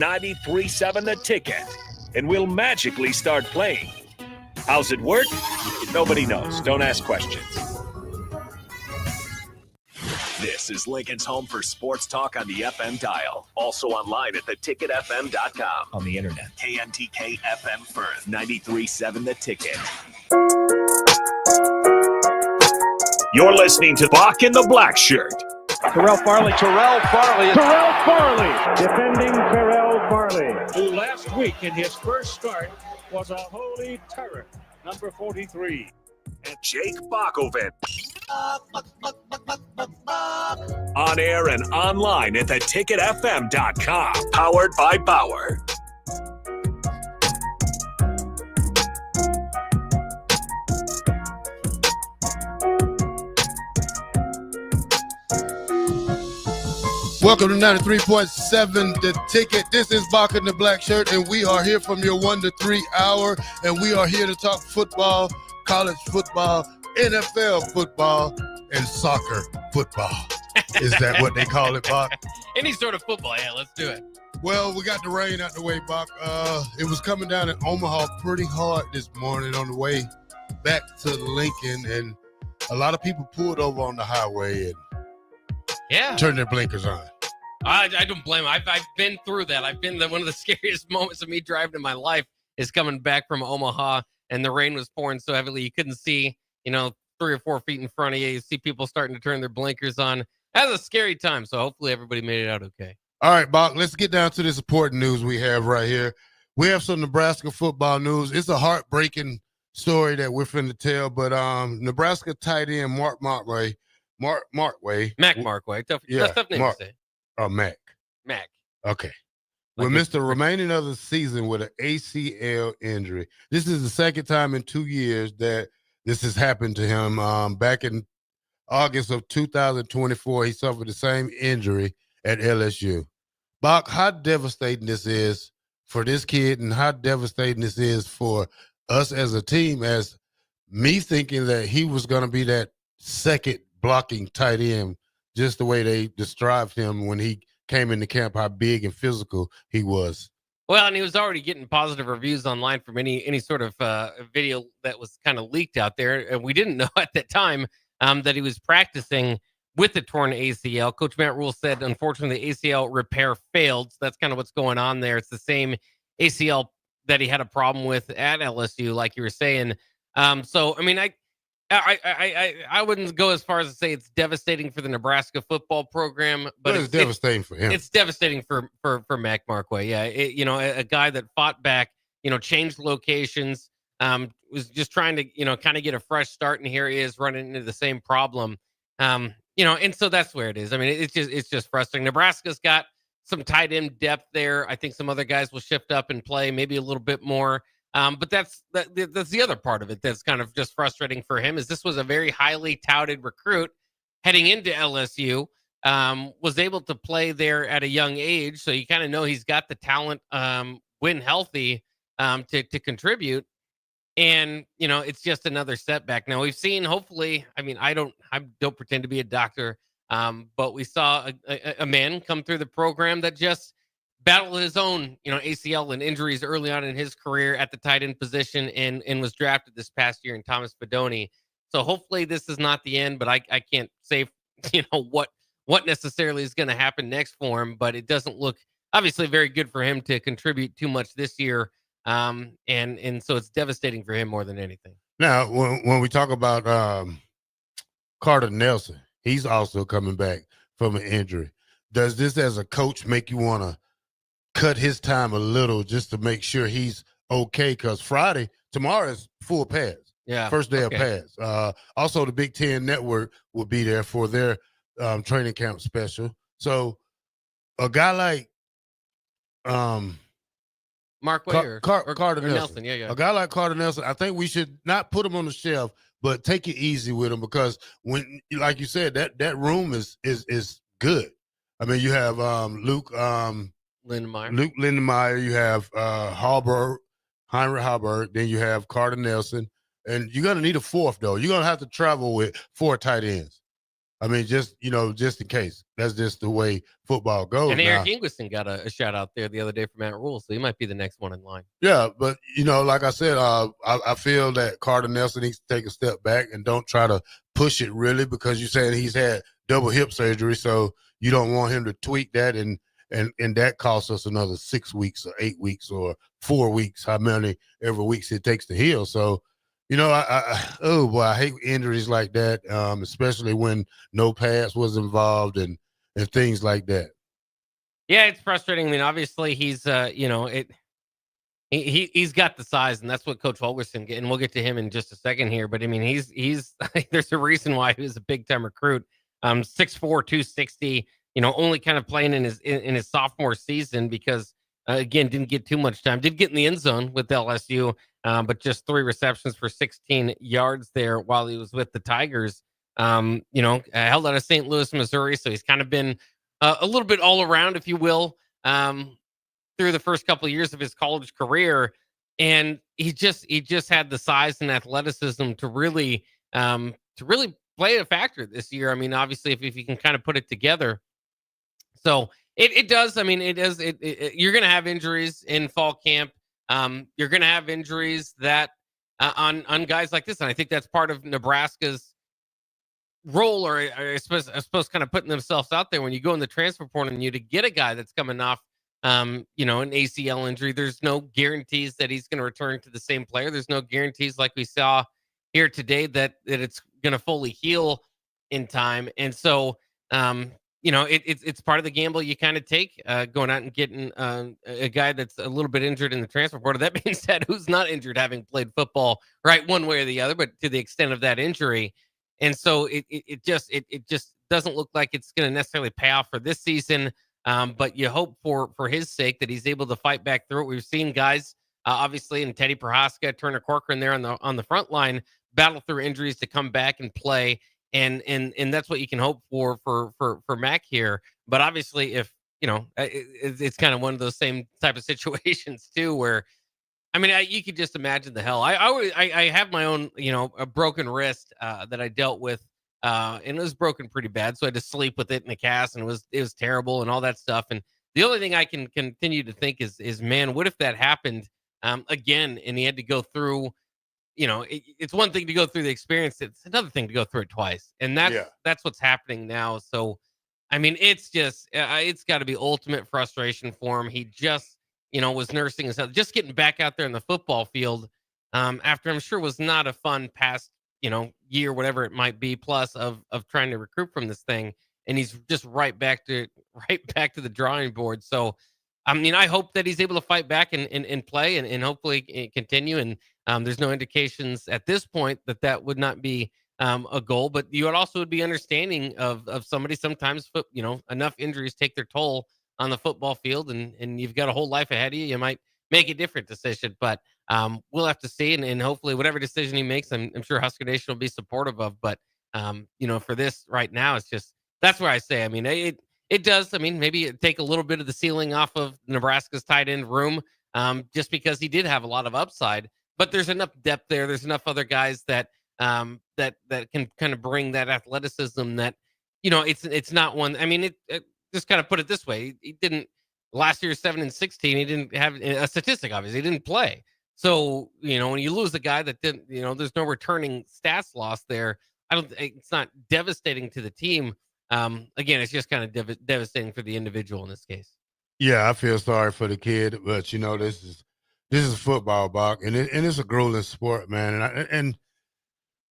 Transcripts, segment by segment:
93.7 The Ticket, and we'll magically start playing. How's it work? Nobody knows. Don't ask questions. This is Lincoln's home for sports talk on the FM dial. Also online at theticketfm.com. On the internet. KNTK FM Firth, 93.7 The Ticket. You're listening to Bock in the Blackshirt. Terrell Farley. Defending Terrell Farley, who last week in his first start was a holy terror, number 43. And Jake Bockoven. On air and online at theticketfm.com. Powered by Bauer. Welcome to 93.7 The Ticket. This is Bock in the Blackshirt, and we are here from your 1 to 3 hour, and we are here to talk football, college football, NFL football, and soccer football. Is that what they call it, Bock? Any sort of football, yeah, let's do it. Well, we got the rain out the way, Bock. It was coming down in Omaha pretty hard this morning on the way back to Lincoln, and a lot of people pulled over on the highway and turned their blinkers on. I don't blame them. I've been through that. One of the scariest moments of me driving in my life is coming back from Omaha, and the rain was pouring so heavily you couldn't see, 3 or 4 feet in front of you. You see people starting to turn their blinkers on. That was a scary time, so hopefully everybody made it out okay. All right, Bock, let's get down to this important news we have right here. We have some Nebraska football news. It's a heartbreaking story that we're finna tell, but Nebraska tight end Mac Markway. Tough name to say. Oh, Mac. Okay. We missed the remaining of the season with an ACL injury. This is the second time in 2 years that this has happened to him. Back in August of 2024, he suffered the same injury at LSU. Bock, how devastating this is for this kid, and how devastating this is for us as a team, as me thinking that he was going to be that second blocking tight end, just the way they described him when he came into camp, how big and physical he was. Well, and he was already getting positive reviews online from any sort of video that was kind of leaked out there. And we didn't know at that time that he was practicing with the torn ACL. Coach Matt Rule said, unfortunately, the ACL repair failed. So that's kind of what's going on there. It's the same ACL that he had a problem with at LSU, like you were saying. So, I mean, I wouldn't go as far as to say it's devastating for the Nebraska football program, but it's devastating for him. It's devastating for Mac Markway. Yeah, a guy that fought back, changed locations, was just trying to, kind of get a fresh start, and here he is running into the same problem. And so that's where it is. I mean, it's just frustrating. Nebraska's got some tight end depth there. I think some other guys will shift up and play maybe a little bit more. But that's the other part of it that's kind of just frustrating for him, is this was a very highly touted recruit heading into LSU, was able to play there at a young age. So you kind of know he's got the talent when healthy to contribute. And, it's just another setback. Now we've seen, hopefully, I mean, I don't pretend to be a doctor, but we saw a man come through the program that just battled his own, ACL and injuries early on in his career at the tight end position, and was drafted this past year in Thomas Fedoni. So hopefully this is not the end, but I can't say, what necessarily is going to happen next for him, but it doesn't look obviously very good for him to contribute too much this year. And so it's devastating for him more than anything. Now, when we talk about Carter Nelson, he's also coming back from an injury. Does this as a coach make you want to cut his time a little just to make sure he's okay? Because tomorrow is full pads. Yeah. First day of pads. Also, the Big Ten Network will be there for their training camp special. So a guy like Markway Carter Nelson. Yeah. A guy like Carter Nelson, I think we should not put him on the shelf, but take it easy with him, because when, like you said, that room is good. I mean, you have Luke Lindenmeyer, you have Heinrich Haber, then you have Carter Nelson, and you're going to need a fourth, though. You're going to have to travel with 4 tight ends. I mean, just in case. That's just the way football goes And now. Eric Ingliston got a shout out there the other day from Matt Rule, so he might be the next one in line. Yeah, but like I said, I feel that Carter Nelson needs to take a step back and don't try to push it really, because you're saying he's had double hip surgery, so you don't want him to tweak that and that costs us another 6 weeks or 8 weeks or 4 weeks, how many every weeks it takes to heal. So, I hate injuries like that, especially when no pass was involved and things like that. Yeah, it's frustrating. I mean, obviously he's he's got the size, and that's what Coach Holgerson, and we'll get to him in just a second here. But I mean, he's there's a reason why he was a big time recruit. 6'4", 260. Only kind of playing in his sophomore season because again didn't get too much time. Did get in the end zone with LSU, but just 3 receptions for 16 yards there while he was with the Tigers. Held out of St. Louis, Missouri, so he's kind of been a little bit all around, if you will. Through the first couple of years of his college career, and he just had the size and athleticism to really play a factor this year. I mean, obviously, if you can kind of put it together, so it does. I mean, it does. You're going to have injuries in fall camp. You're going to have injuries that on guys like this, and I think that's part of Nebraska's role, or I suppose kind of putting themselves out there when you go in the transfer portal and you to get a guy that's coming off an ACL injury. There's no guarantees that he's going to return to the same player. There's no guarantees like we saw here today that it's going to fully heal in time. And so, it's part of the gamble you kind of take going out and getting a guy that's a little bit injured in the transfer portal. That being said, who's not injured having played football, right, one way or the other, but to the extent of that injury. And so it just doesn't look like it's going to necessarily pay off for this season. But you hope for his sake that he's able to fight back through it. We've seen guys, obviously, in Teddy Prohaska, Turner Corcoran there on the front line, battle through injuries to come back and play, and that's what you can hope for Mac here. But obviously, if it's kind of one of those same type of situations too, where I mean, you could just imagine the hell. I have my own a broken wrist that I dealt with. And it was broken pretty bad, so I had to sleep with it in a cast, and it was terrible and all that stuff. And the only thing I can continue to think is man, what if that happened again, and he had to go through? It's one thing to go through the experience; it's another thing to go through it twice, and that's what's happening now. So, I mean, it's just it's got to be ultimate frustration for him. He just was nursing himself, just getting back out there in the football field after I'm sure was not a fun past year, whatever it might be, plus of trying to recruit from this thing, and he's just right back to the drawing board. So, I mean, I hope that he's able to fight back and play and hopefully continue. And there's no indications at this point that would not be a goal. But you would be understanding of somebody sometimes, enough injuries take their toll on the football field, and you've got a whole life ahead of you. You might make a different decision, but we'll have to see, and hopefully whatever decision he makes, I'm sure Husker Nation will be supportive of. But for this right now, it's just that's where I say. I mean, it does. I mean, maybe take a little bit of the ceiling off of Nebraska's tight end room, just because he did have a lot of upside. But there's enough depth there. There's enough other guys that can kind of bring that athleticism. That it's not one. I mean, it just kind of put it this way. He didn't last year 7-16. He didn't have a statistic. Obviously, he didn't play. So, when you lose a guy that didn't, there's no returning stats loss there. It's not devastating to the team. Again, it's just kind of devastating for the individual in this case. Yeah, I feel sorry for the kid, but this is football, Bock, and it's a grueling sport, man. And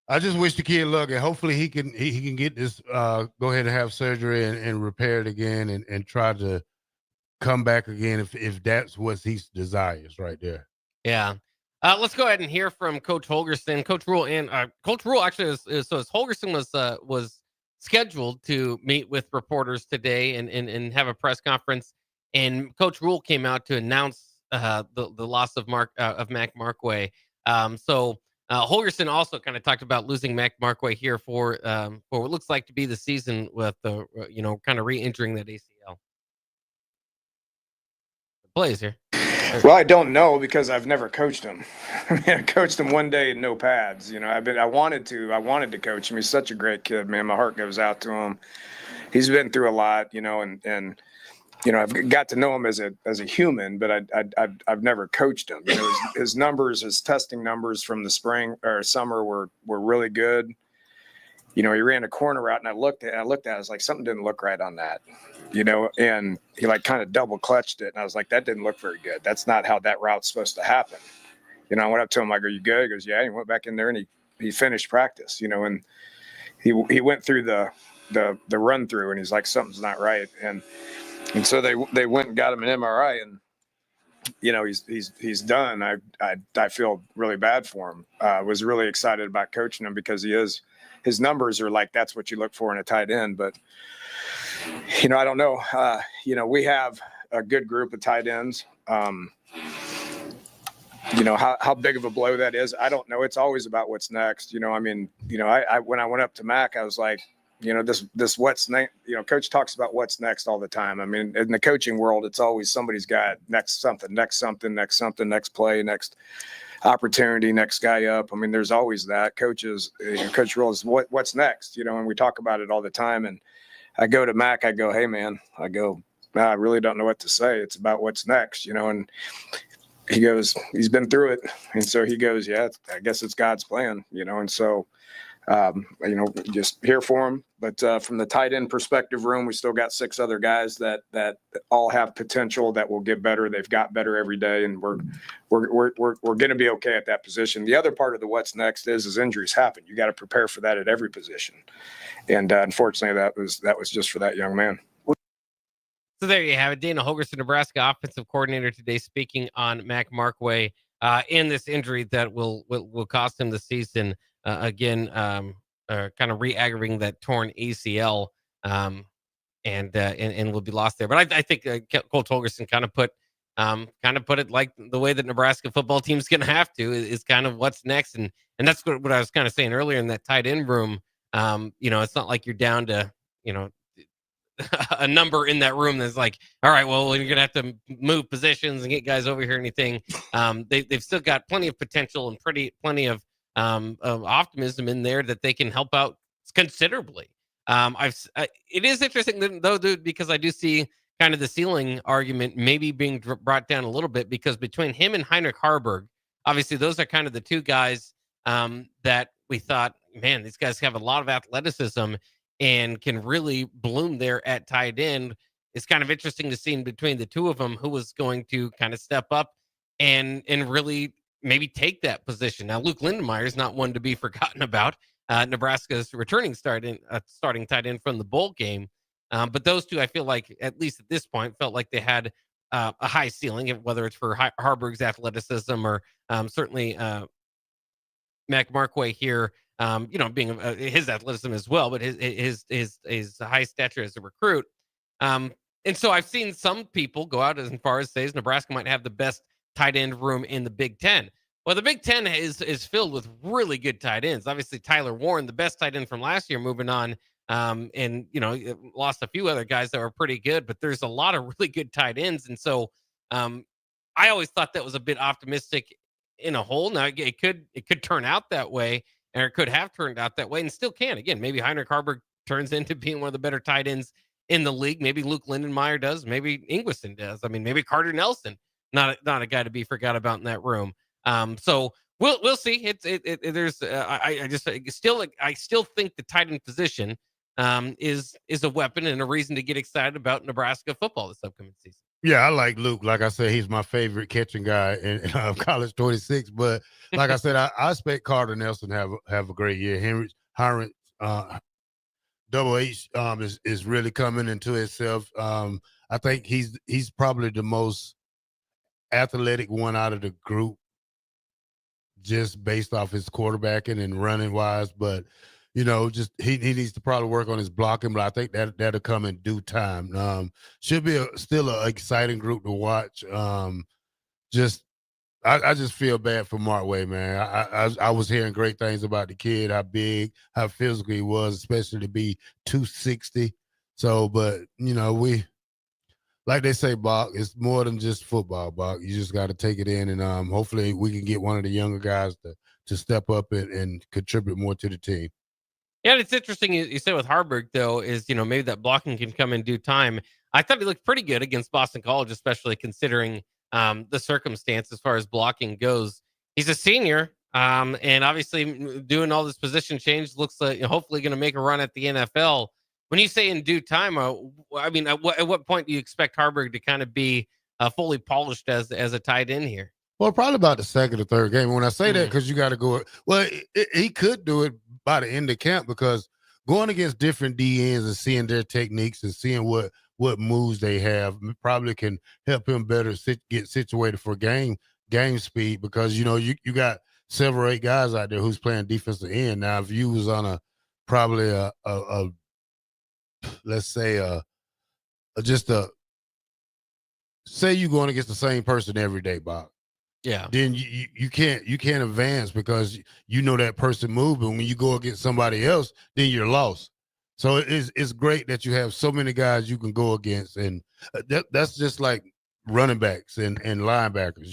I just wish the kid luck, and hopefully he can get this, go ahead and have surgery and repair it again, and try to come back again if that's what he desires right there. Yeah. Let's go ahead and hear from Coach Holgerson. Coach Rule actually as Holgerson was scheduled to meet with reporters today and have a press conference, and Coach Rule came out to announce the loss of Mac Markway. So Holgerson also kind of talked about losing Mac Markway here for what looks like to be the season with the kind of re-injuring that ACL. The plays here. Well, I don't know because I've never coached him. I mean, I coached him one day in no pads. You know, I wanted to coach him. He's such a great kid, man. My heart goes out to him. He's been through a lot, you know, and you know, I've got to know him as a human, but I've never coached him. You know, his numbers, his testing numbers from the spring or summer were really good. You know, he ran a corner route, and I looked at it, I was like, something didn't look right on that, you know, and he like kind of double clutched it, and I was like, that didn't look very good. That's not how that route's supposed to happen. You know, I went up to him like, are you good? He goes, yeah. He went back in there and he finished practice, you know, and he went through the run through, and he's like, something's not right, and so they went and got him an MRI, and you know, he's done. I feel really bad for him. Was really excited about coaching him because his numbers are like, that's what you look for in a tight end. But, you know, I don't know. You know, we have a good group of tight ends. You know, how big of a blow that is, I don't know. It's always about what's next. You know, I mean, you know, I when I went up to Mac, I was like, you know, this what's next, you know, coach talks about what's next all the time. I mean, in the coaching world, it's always somebody's got next play, next opportunity, next guy up. I mean, there's always that. Coaches, coach role is what's next, you know, and we talk about it all the time. And I go to Mac, I go, hey man, I really don't know what to say. It's about what's next, you know, and he goes, he's been through it. And so he goes, yeah, I guess it's God's plan, you know? And so, you know, just here for him. But from the tight end perspective room, we still got 6 other guys that all have potential that will get better. They've got better every day, and we're going to be okay at that position. The other part of the what's next is injuries happen. You got to prepare for that at every position. And unfortunately, that was just for that young man. So there you have it. Dana Holgorsen, Nebraska offensive coordinator, today speaking on Mac Markway in this injury that will cost him the season. Again, kind of re-aggravating that torn ACL, and will be lost there. But I think Colt Holgorsen kind of put it like the way that Nebraska football team's going to have to is kind of what's next, and that's what I was kind of saying earlier in that tight end room. You know, it's not like you're down to, you know, a number in that room that's like, all right, well, you're gonna have to move positions and get guys over here. Anything, they've still got plenty of potential and plenty of optimism in there that they can help out considerably. It is interesting though, dude, because I do see kind of the ceiling argument maybe being brought down a little bit, because between him and Heinrich Harburg, obviously those are kind of the two guys that we thought, man, these guys have a lot of athleticism and can really bloom there at tight end. It's kind of interesting to see in between the two of them who was going to kind of step up and really maybe take that position. Now, Luke Lindenmeyer is not one to be forgotten about. Nebraska's returning starting tight end from the bowl game. But those two, I feel like, at least at this point, felt like they had a high ceiling, whether it's for Harburg's athleticism or certainly Mac Markway here, you know, being his athleticism as well, but his high stature as a recruit. And so I've seen some people go out as far as says Nebraska might have the best tight end room in the Big Ten. Well, the Big Ten is filled with really good tight ends. Obviously, Tyler Warren, the best tight end from last year, moving on, and you know, lost a few other guys that were pretty good, but there's a lot of really good tight ends, and so I always thought that was a bit optimistic in a whole. Now it could turn out that way, and it could have turned out that way, and still can. Again, maybe Heinrich Harburg turns into being one of the better tight ends in the league. Maybe Luke Lindenmeyer does. Maybe Ingweston does. I mean, maybe Carter Nelson, not a guy to be forgot about in that room. So we'll see. There's I still think the tight end position is a weapon and a reason to get excited about Nebraska football this upcoming season. Yeah, I like Luke. Like I said, he's my favorite catching guy in college 26. But like I said, I expect Carter Nelson have a great year. Heinrich Double H is really coming into himself. I think he's probably the most athletic one out of the group, just based off his quarterbacking and running wise. But you know, just he needs to probably work on his blocking, but I think that'll come in due time. Should be still an exciting group to watch. I just feel bad for Markway, man. I was hearing great things about the kid, how big, how physical he was, especially to be 260. So, but you know, like they say, Bock, it's more than just football, Bock. You just got to take it in, and hopefully we can get one of the younger guys to step up and contribute more to the team. Yeah, and it's interesting you said with Harburg, though, is, maybe that blocking can come in due time. I thought he looked pretty good against Boston College, especially considering the circumstance as far as blocking goes. He's a senior, and obviously doing all this position change looks like hopefully going to make a run at the NFL. When you say in due time, I mean, at what point do you expect Harburg to kind of be fully polished as a tight end here? Well, probably about the second or third game. When I say that, because you got to go. Well, he could do it by the end of camp, because going against different DNs and seeing their techniques and seeing what moves they have probably can help him better get situated for game speed, because you got 7 or 8 guys out there who's playing defensive end. Now, if you was on probably let's say say you going against the same person every day, Bob. Yeah. Then you can't advance, because that person move, but when you go against somebody else, then you're lost. So it's great that you have so many guys you can go against, and that's just like running backs and linebackers.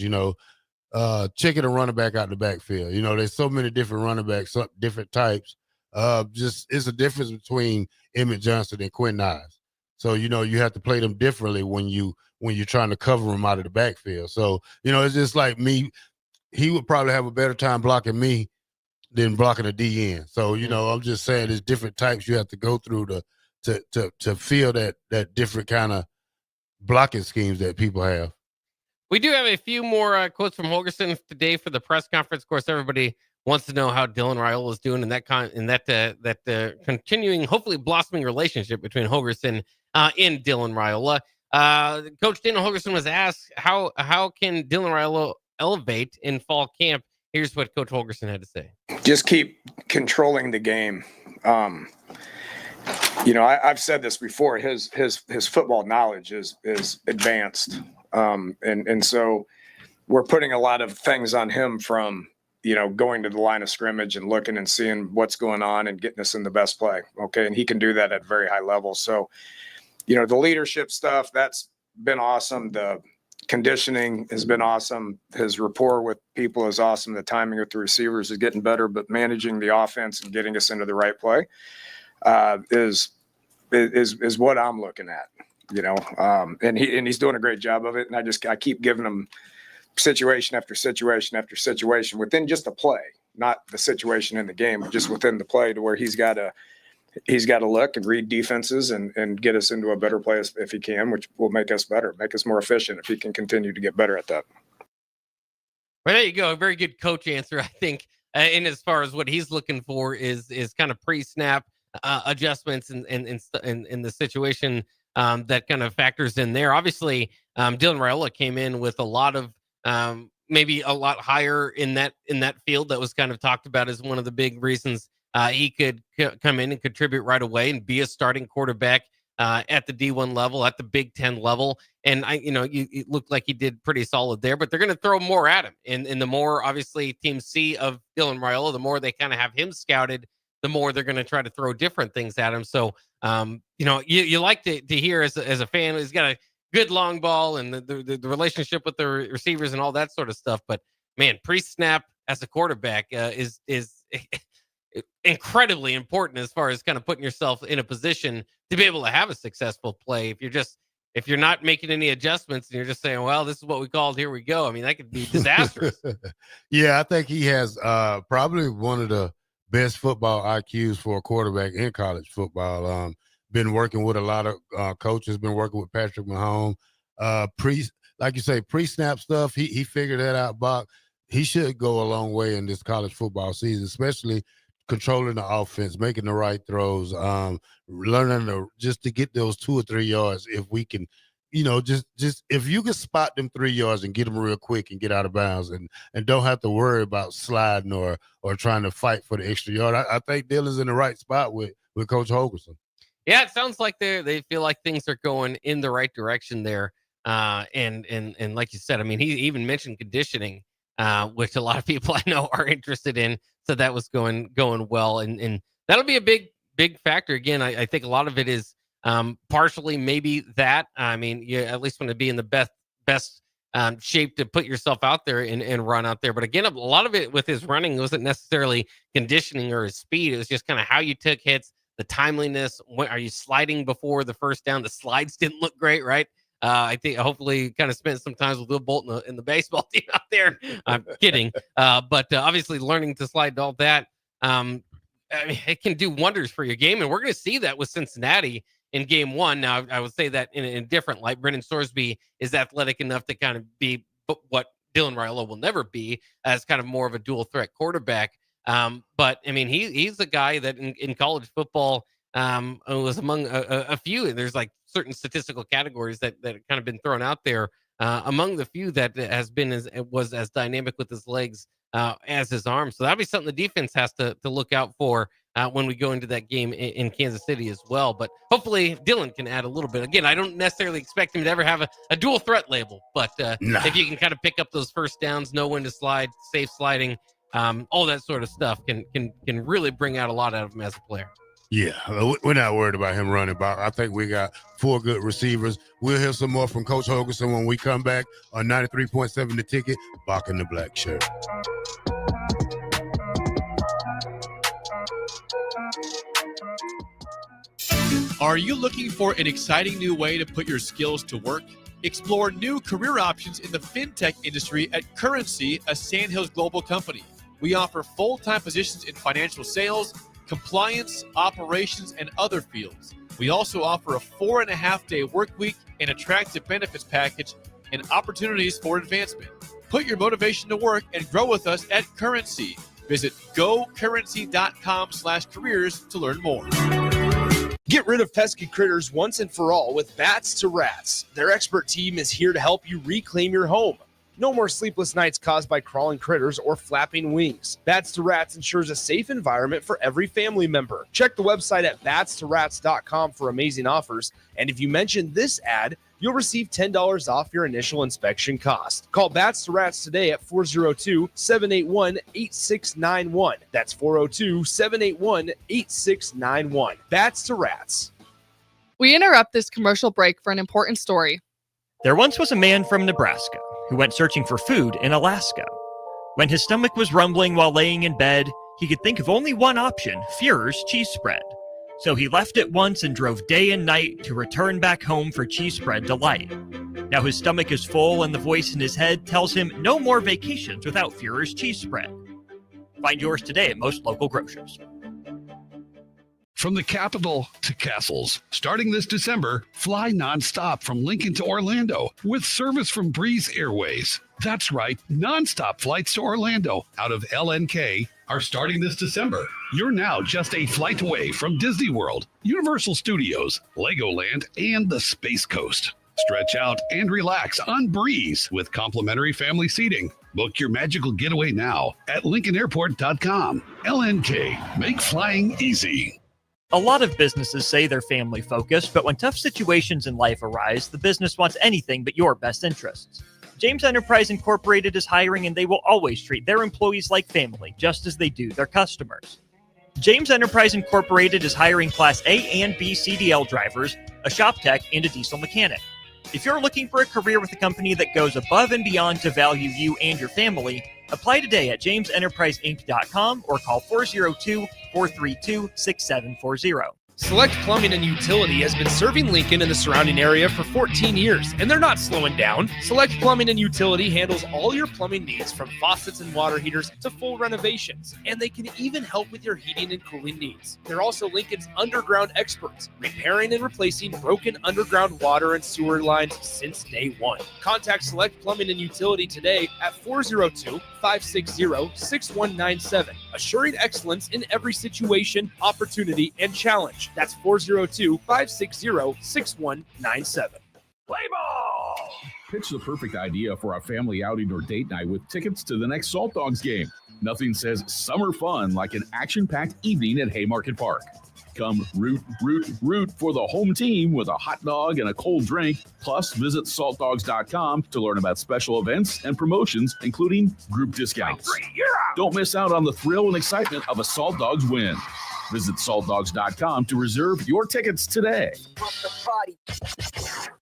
Checking a running back out the backfield. There's so many different running backs, different types. Just it's a difference between Emmett Johnson and Quinn Niles. So you have to play them differently when you're trying to cover them out of the backfield. So it's just like me. He would probably have a better time blocking me than blocking a DN. So I'm just saying there's different types you have to go through to feel that different kind of blocking schemes that people have. We do have a few more quotes from Holgorsen today for the press conference. Of course, everybody wants to know how Dylan Raiola is doing in that continuing, hopefully blossoming relationship between Holgorsen and Dylan Raiola. Coach Daniel Holgorsen was asked how can Dylan Raiola elevate in fall camp. Here's what Coach Holgorsen had to say. Just keep controlling the game. I've said this before. His football knowledge is advanced, and so we're putting a lot of things on him from going to the line of scrimmage and looking and seeing what's going on and getting us in the best play. Okay, and he can do that at very high level. So, the leadership stuff, that's been awesome. The conditioning has been awesome. His rapport with people is awesome. The timing with the receivers is getting better, but managing the offense and getting us into the right play is what I'm looking at, and he's doing a great job of it. And I keep giving him situation after situation after situation within just a play, not the situation in the game, but just within the play, to where he's got to look and read defenses and get us into a better place if he can, which will make us better, make us more efficient if he can continue to get better at that. Well, there you go. A very good coach answer, I think. And as far as what he's looking for is kind of pre-snap adjustments and the situation that kind of factors in there. Obviously, Dylan Raiola came in with a lot of maybe a lot higher in that field. That was kind of talked about as one of the big reasons he could come in and contribute right away and be a starting quarterback at the D1 level, at the Big Ten level. And it looked like he did pretty solid there, but they're going to throw more at him. And the more obviously teams see of Dylan Raiola, the more they kind of have him scouted, the more they're going to try to throw different things at him. So, you like to hear as a fan, he's got a good long ball and the relationship with the receivers and all that sort of stuff. But man, pre-snap as a quarterback is incredibly important as far as kind of putting yourself in a position to be able to have a successful play. If you're not making any adjustments and you're just saying, well, this is what we called, here we go. I mean, that could be disastrous. Yeah, I think he has probably one of the best football IQs for a quarterback in college football. Been working with a lot of coaches, been working with Patrick Mahomes. Like you say, pre-snap stuff, he figured that out, Bock. He should go a long way in this college football season, especially controlling the offense, making the right throws, learning just to get those 2 or 3 yards. If we can, just if you can spot them 3 yards and get them real quick and get out of bounds and don't have to worry about sliding or trying to fight for the extra yard. I think Dylan's in the right spot with Coach Holgorsen. Yeah, it sounds like they feel like things are going in the right direction there. And like you said, I mean, he even mentioned conditioning, which a lot of people I know are interested in. So that was going well, and that'll be a big factor. Again, I think a lot of it is Partially maybe that. I mean, you at least want to be in the best shape to put yourself out there and run out there. But again, a lot of it with his running wasn't necessarily conditioning or his speed. It was just kind of how you took hits, the timeliness. Are you sliding before the first down? The slides didn't look great, right? I think hopefully kind of spent some time with Will Bolton in the baseball team out there. I'm kidding. But obviously learning to slide all that, I mean, it can do wonders for your game. And we're going to see that with Cincinnati in game one. Now, I would say that in a different light. Brendan Sorsby is athletic enough to kind of be what Dylan Raiola will never be, as kind of more of a dual threat quarterback. But I mean, he's a guy that in college football was among a few. And there's like certain statistical categories that kind of been thrown out there among the few that was as dynamic with his legs as his arms. So that'll be something the defense has to look out for when we go into that game in Kansas City as well. But hopefully Dylan can add a little bit. Again, I don't necessarily expect him to ever have a dual threat label, but if you can kind of pick up those first downs, know when to slide, safe sliding, all that sort of stuff can really bring out a lot out of him as a player. Yeah, we're not worried about him running back. I think we got 4 good receivers. We'll hear some more from Coach Hogerson when we come back on 93.7 The Ticket, Bock in the Black Shirt. Are you looking for an exciting new way to put your skills to work? Explore new career options in the fintech industry at Currency, a Sandhills global company. We offer full-time positions in financial sales, compliance, operations, and other fields. We also offer a 4.5-day work week, an attractive benefits package, and opportunities for advancement. Put your motivation to work and grow with us at Currency. Visit gocurrency.com/careers to learn more. Get rid of pesky critters once and for all with Bats to Rats. Their expert team is here to help you reclaim your home. No more sleepless nights caused by crawling critters or flapping wings. Bats to Rats ensures a safe environment for every family member. Check the website at batstoRats.com for amazing offers. And if you mention this ad, you'll receive $10 off your initial inspection cost. Call Bats to Rats today at 402-781-8691. That's 402-781-8691. Bats to Rats. We interrupt this commercial break for an important story. There once was a man from Nebraska who went searching for food in Alaska. When his stomach was rumbling while laying in bed, he could think of only one option, Führer's cheese spread. So he left at once and drove day and night to return back home for cheese spread delight. Now his stomach is full and the voice in his head tells him no more vacations without Führer's cheese spread. Find yours today at most local grocers. From the capital to castles, starting this December, fly nonstop from Lincoln to Orlando with service from Breeze Airways. That's right, nonstop flights to Orlando out of LNK are starting this December. You're now just a flight away from Disney World, Universal Studios, Legoland, and the Space Coast. Stretch out and relax on Breeze with complimentary family seating. Book your magical getaway now at LincolnAirport.com. LNK, make flying easy. A lot of businesses say they're family focused, but when tough situations in life arise, the business wants anything but your best interests. James Enterprise Incorporated is hiring, and they will always treat their employees like family, just as they do their customers. James Enterprise Incorporated is hiring Class A and B CDL drivers, a shop tech, and a diesel mechanic. If you're looking for a career with a company that goes above and beyond to value you and your family, apply today at jamesenterpriseinc.com or call 402-432-6740. Select Plumbing and Utility has been serving Lincoln and the surrounding area for 14 years, and they're not slowing down. Select Plumbing and Utility handles all your plumbing needs, from faucets and water heaters to full renovations, and they can even help with your heating and cooling needs. They're also Lincoln's underground experts, repairing and replacing broken underground water and sewer lines since day one. Contact Select Plumbing and Utility today at 402-560-6197, assuring excellence in every situation, opportunity, and challenge. That's 402-560-6197. Play ball! Pitch the perfect idea for a family outing or date night with tickets to the next Salt Dogs game. Nothing says summer fun like an action-packed evening at Haymarket Park. Come root for the home team with a hot dog and a cold drink. Plus, visit saltdogs.com to learn about special events and promotions, including group discounts. Don't miss out on the thrill and excitement of a Salt Dogs win. Visit saltdogs.com to reserve your tickets today.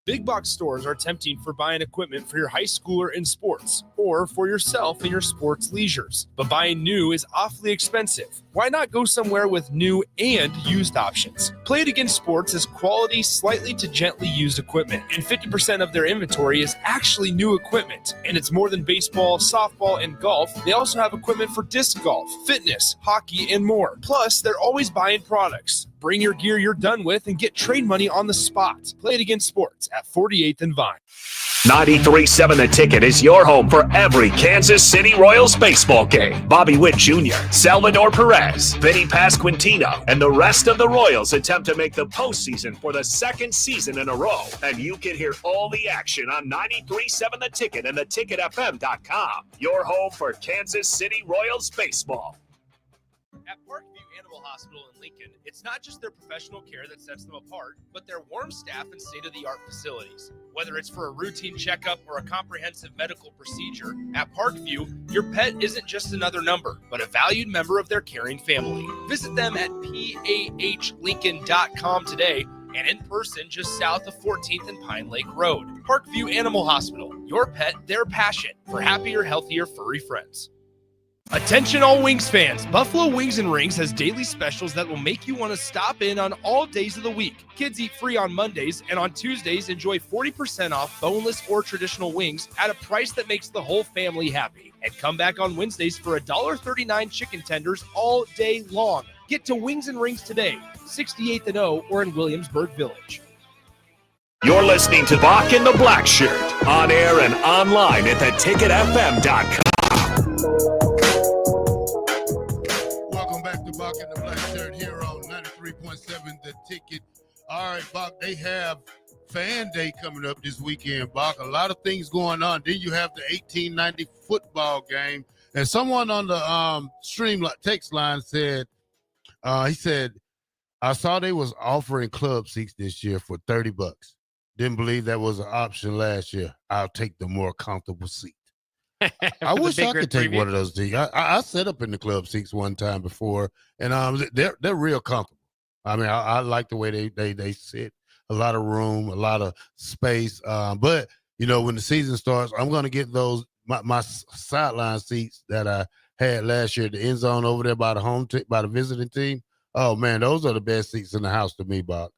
Big box stores are tempting for buying equipment for your high schooler in sports or for yourself in your sports leisures. But buying new is awfully expensive. Why not go somewhere with new and used options? Play It Again Sports is quality, slightly to gently used equipment, and 50% of their inventory is actually new equipment. And it's more than baseball, softball, and golf. They also have equipment for disc golf, fitness, hockey, and more. Plus, they're always buying products. Bring your gear you're done with and get trade money on the spot. Play It Again Sports at 48th and Vine. 93.7 The Ticket is your home for every Kansas City Royals baseball game. Bobby Witt Jr., Salvador Perez, Vinny Pasquantino, and the rest of the Royals attempt to make the postseason for the second season in a row. And you can hear all the action on 93.7 The Ticket and theticketfm.com. Your home for Kansas City Royals baseball. At Parkview Animal Hospital in Lincoln, it's not just their professional care that sets them apart, but their warm staff and state-of-the-art facilities. Whether it's for a routine checkup or a comprehensive medical procedure, at Parkview, your pet isn't just another number, but a valued member of their caring family. Visit them at pahlincoln.com today and in person just south of 14th and Pine Lake Road. Parkview Animal Hospital, your pet, their passion, for happier, healthier, furry friends. Attention all Wings fans, Buffalo Wings and Rings has daily specials that will make you want to stop in on all days of the week. Kids eat free on Mondays, and on Tuesdays enjoy 40% off boneless or traditional wings at a price that makes the whole family happy. And come back on Wednesdays for $1.39 chicken tenders all day long. Get to Wings and Rings today, 68th and O or in Williamsburg Village. You're listening to Bock and the Blackshirt on air and online at theticketfm.com. Bock and the Blackshirt here on 93.7 The Ticket. All right, Bock, they have Fan Day coming up this weekend, Bock. A lot of things going on. Then you have the 1890 football game. And someone on the stream text line said, he said, I saw they was offering club seats this year for $30. Didn't believe that was an option last year. I'll take the more comfortable seat. I wish I could take one of those things. I set up in the club seats one time before, and they're real comfortable. I mean, I like the way they sit. A lot of room, a lot of space. But you know, when the season starts, I'm going to get those my sideline seats that I had last year, the end zone over there by the by the visiting team. Oh man, those are the best seats in the house to me, Bob.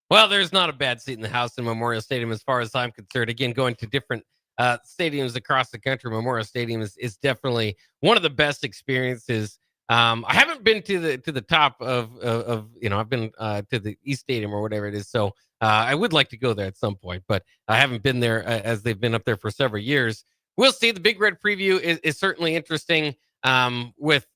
Well, there's not a bad seat in the house in Memorial Stadium, as far as I'm concerned. Again, going to different stadiums across the country, Memorial Stadium is definitely one of the best experiences. I haven't been to the top of I've been to the East Stadium or whatever it is. So I would like to go there at some point, but I haven't been there as they've been up there for several years. We'll see. The Big Red preview is certainly interesting with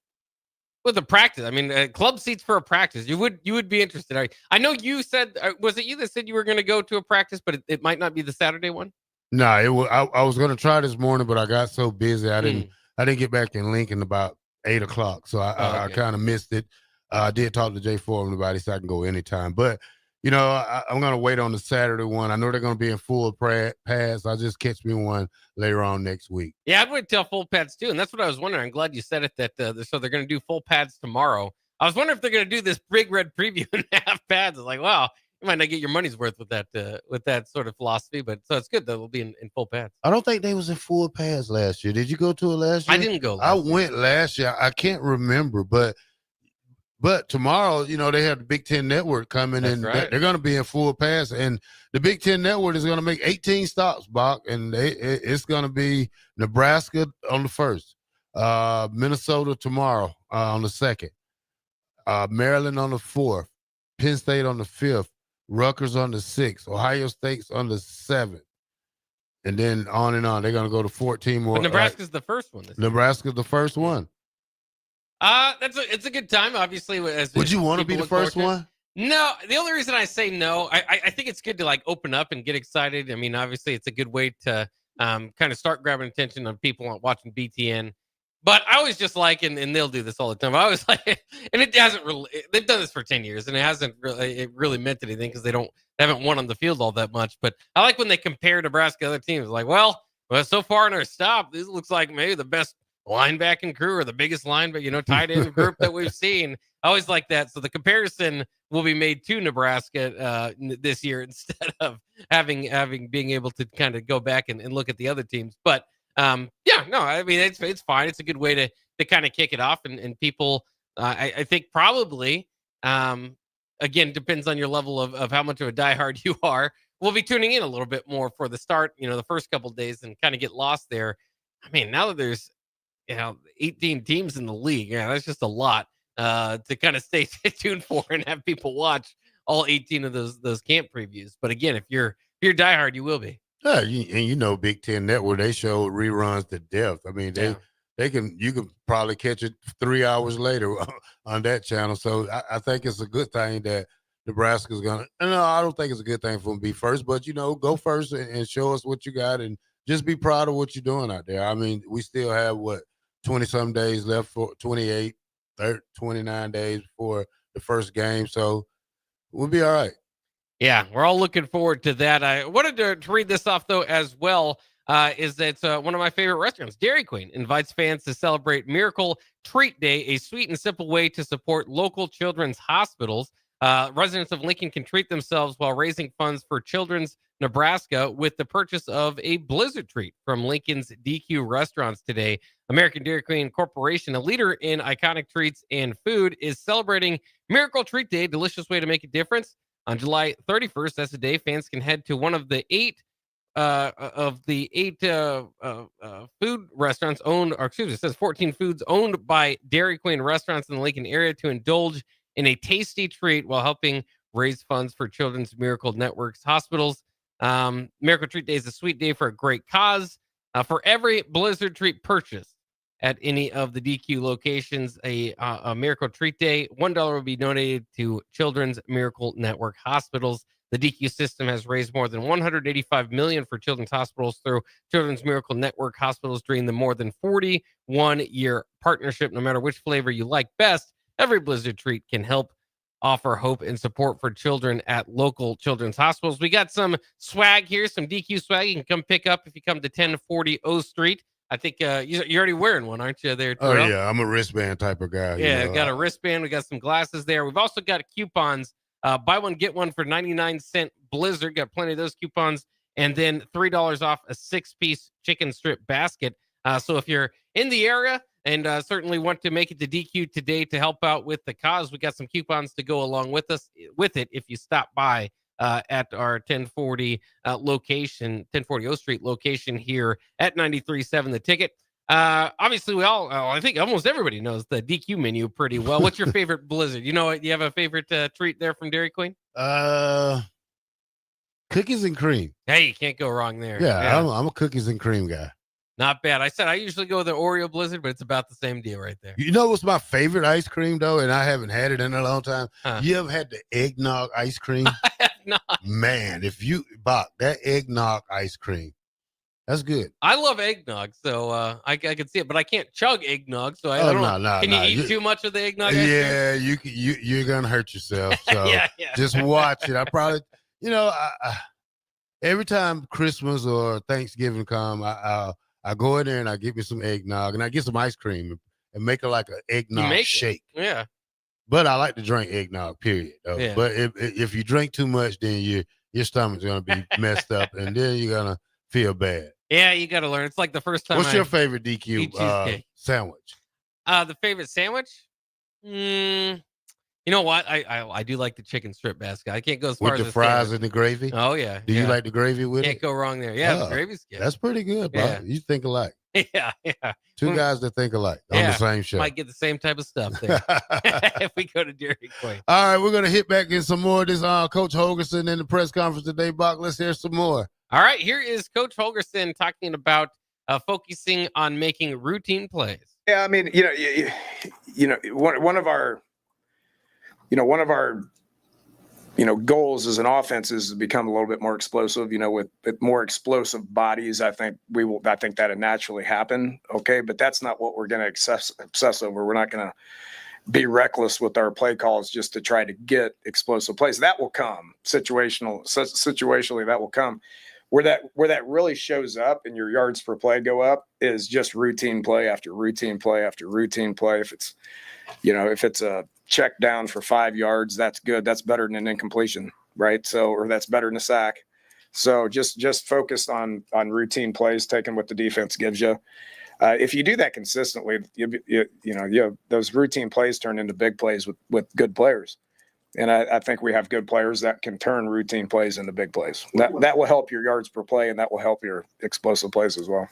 the practice. I mean, club seats for a practice. You would be interested. I know you said, was it you that said you were going to go to a practice, but it might not be the Saturday one? No, I was going to try this morning, but I got so busy. I didn't get back in Lincoln about 8 o'clock. So I kind of missed it. I did talk to Jay Foreman about it, so I can go anytime. But, you know, I'm going to wait on the Saturday one. I know they're going to be in full pads. I'll just catch me one later on next week. Yeah, I'd wait till full pads too. And that's what I was wondering. I'm glad you said it that so they're going to do full pads tomorrow. I was wondering if they're going to do this Big Red preview and half pads. It's like, wow. You might not get your money's worth with that sort of philosophy, but so it's good that it'll be in full pads. I don't think they was in full pads last year. Did you go to it last year? I didn't go. I went last year. I can't remember, but tomorrow, you know, they have the Big Ten Network coming, and they're going to be in full pads. And the Big Ten Network is going to make 18 stops, Bock, and it's going to be Nebraska on the 1st, Minnesota tomorrow on the 2nd, Maryland on the 4th, Penn State on the 5th. Rutgers on the 6th, Ohio State's on the 7th, and then on and on. They're going to go to 14 more. But Nebraska's the first one. Nebraska's the first one. It's a good time, obviously. Would you want to be the first one? No. The only reason I say no, I think it's good to like open up and get excited. I mean, obviously, it's a good way to kind of start grabbing attention on people watching BTN. But I always just like, and they'll do this all the time. I always like, and it hasn't really. They've done this for 10 years, and it hasn't really meant anything because they haven't won on the field all that much. But I like when they compare Nebraska to other teams. Like, well, so far in our stop, this looks like maybe the best linebacking crew or the biggest tight end group that we've seen. I always like that. So the comparison will be made to Nebraska this year instead of being able to kind of go back and look at the other teams. But yeah, no, I mean, it's fine. It's a good way to kind of kick it off. And people, I think probably, again, depends on your level of how much of a diehard you are. We'll be tuning in a little bit more for the start, the first couple of days and kind of get lost there. I mean, now that there's, 18 teams in the league, that's just a lot to kind of stay tuned for and have people watch all 18 of those camp previews. But again, if you're diehard, you will be. Yeah, Big Ten Network, they show reruns to death. I mean, you can probably catch it 3 hours later on that channel. So I think it's a good thing that Nebraska's gonna. No, I don't think it's a good thing for them to be first, but go first and show us what you got, and just be proud of what you're doing out there. I mean, we still have 20-some days left, for 28, 30, 29 days before the first game, so we'll be all right. Yeah, we're all looking forward to that. I wanted to read this off, though, as well, is that one of my favorite restaurants, Dairy Queen, invites fans to celebrate Miracle Treat Day, a sweet and simple way to support local children's hospitals. Residents of Lincoln can treat themselves while raising funds for Children's Nebraska with the purchase of a Blizzard treat from Lincoln's DQ restaurants today. American Dairy Queen Corporation, a leader in iconic treats and food, is celebrating Miracle Treat Day, a delicious way to make a difference. On July 31st, that's the day fans can head to one of the eight food restaurants owned, or excuse me, it says 14 foods owned by Dairy Queen restaurants in the Lincoln area to indulge in a tasty treat while helping raise funds for Children's Miracle Network's hospitals. Miracle Treat Day is a sweet day for a great cause. For every Blizzard treat purchased at any of the DQ locations, a Miracle Treat Day, $1 will be donated to Children's Miracle Network hospitals. The DQ system has raised more than $185 million for children's hospitals through Children's Miracle Network hospitals during the more than 41-year partnership. No matter which flavor you like best, every Blizzard treat can help offer hope and support for children at local children's hospitals. We got some swag here, some DQ swag you can come pick up if you come to 1040 O Street. I think you're already wearing one, aren't you, there, Terrell? Oh, yeah. I'm a wristband type of guy. Yeah, got a wristband. We got some glasses there. We've also got coupons. Buy one, get one for 99-cent Blizzard. Got plenty of those coupons. And then $3 off a 6-piece chicken strip basket. So if you're in the area and certainly want to make it to DQ today to help out with the cause, we got some coupons to go along with it if you stop by at our 1040 location, 1040 O Street location here at 93.7 The Ticket. Obviously, I think almost everybody knows the DQ menu pretty well. What's your favorite Blizzard? You have a favorite treat there from Dairy Queen? Cookies and cream. Hey, you can't go wrong there. Yeah. I'm a cookies and cream guy. Not bad. I said I usually go with the Oreo Blizzard, but it's about the same deal right there. You know what's my favorite ice cream, though, and I haven't had it in a long time? You ever had the eggnog ice cream? I have not. Man, Bock, that eggnog ice cream, that's good. I love eggnog, so I can see it, but I can't chug eggnog, so I don't know. No, can you eat too much of the eggnog? Yeah, you're going to hurt yourself, so yeah. Just watch it. I probably, every time Christmas or Thanksgiving come, I go in there and I get me some eggnog and I get some ice cream and make it like an eggnog shake. Yeah. But I like to drink eggnog, period. Yeah. But if you drink too much, then your stomach's going to be messed up and then you're going to feel bad. Yeah, you got to learn. It's like the first time. What's your favorite DQ sandwich? The favorite sandwich? You know what? I do like the chicken strip basket. I can't go as far as the fries and the gravy. Oh yeah. Do you like the gravy with it? Can't go wrong there. Yeah, the gravy's good. That's pretty good, bro. Yeah. You think alike. Yeah. Two guys that think alike on the same show. Might get the same type of stuff there if we go to Dairy Queen. All right, we're gonna hit back in some more of this. Coach Holgorsen in the press conference today, Bock. Let's hear some more. All right, here is Coach Holgorsen talking about focusing on making routine plays. Yeah, I mean, one of our goals as an offense is to become a little bit more explosive, with more explosive bodies. I think that'll naturally happen. Okay. But that's not what we're going to obsess over. We're not going to be reckless with our play calls just to try to get explosive plays. That will come situationally, that will come. Where that really shows up and your yards per play go up is just routine play after routine play after routine play. If it's check down for 5 yards, that's good. That's better than an incompletion, right? So, or that's better than a sack. So just focus on routine plays, taking what the defense gives you. If you do that consistently, those routine plays turn into big plays with good players. And I think we have good players that can turn routine plays into big plays. That will help your yards per play, and that will help your explosive plays as well.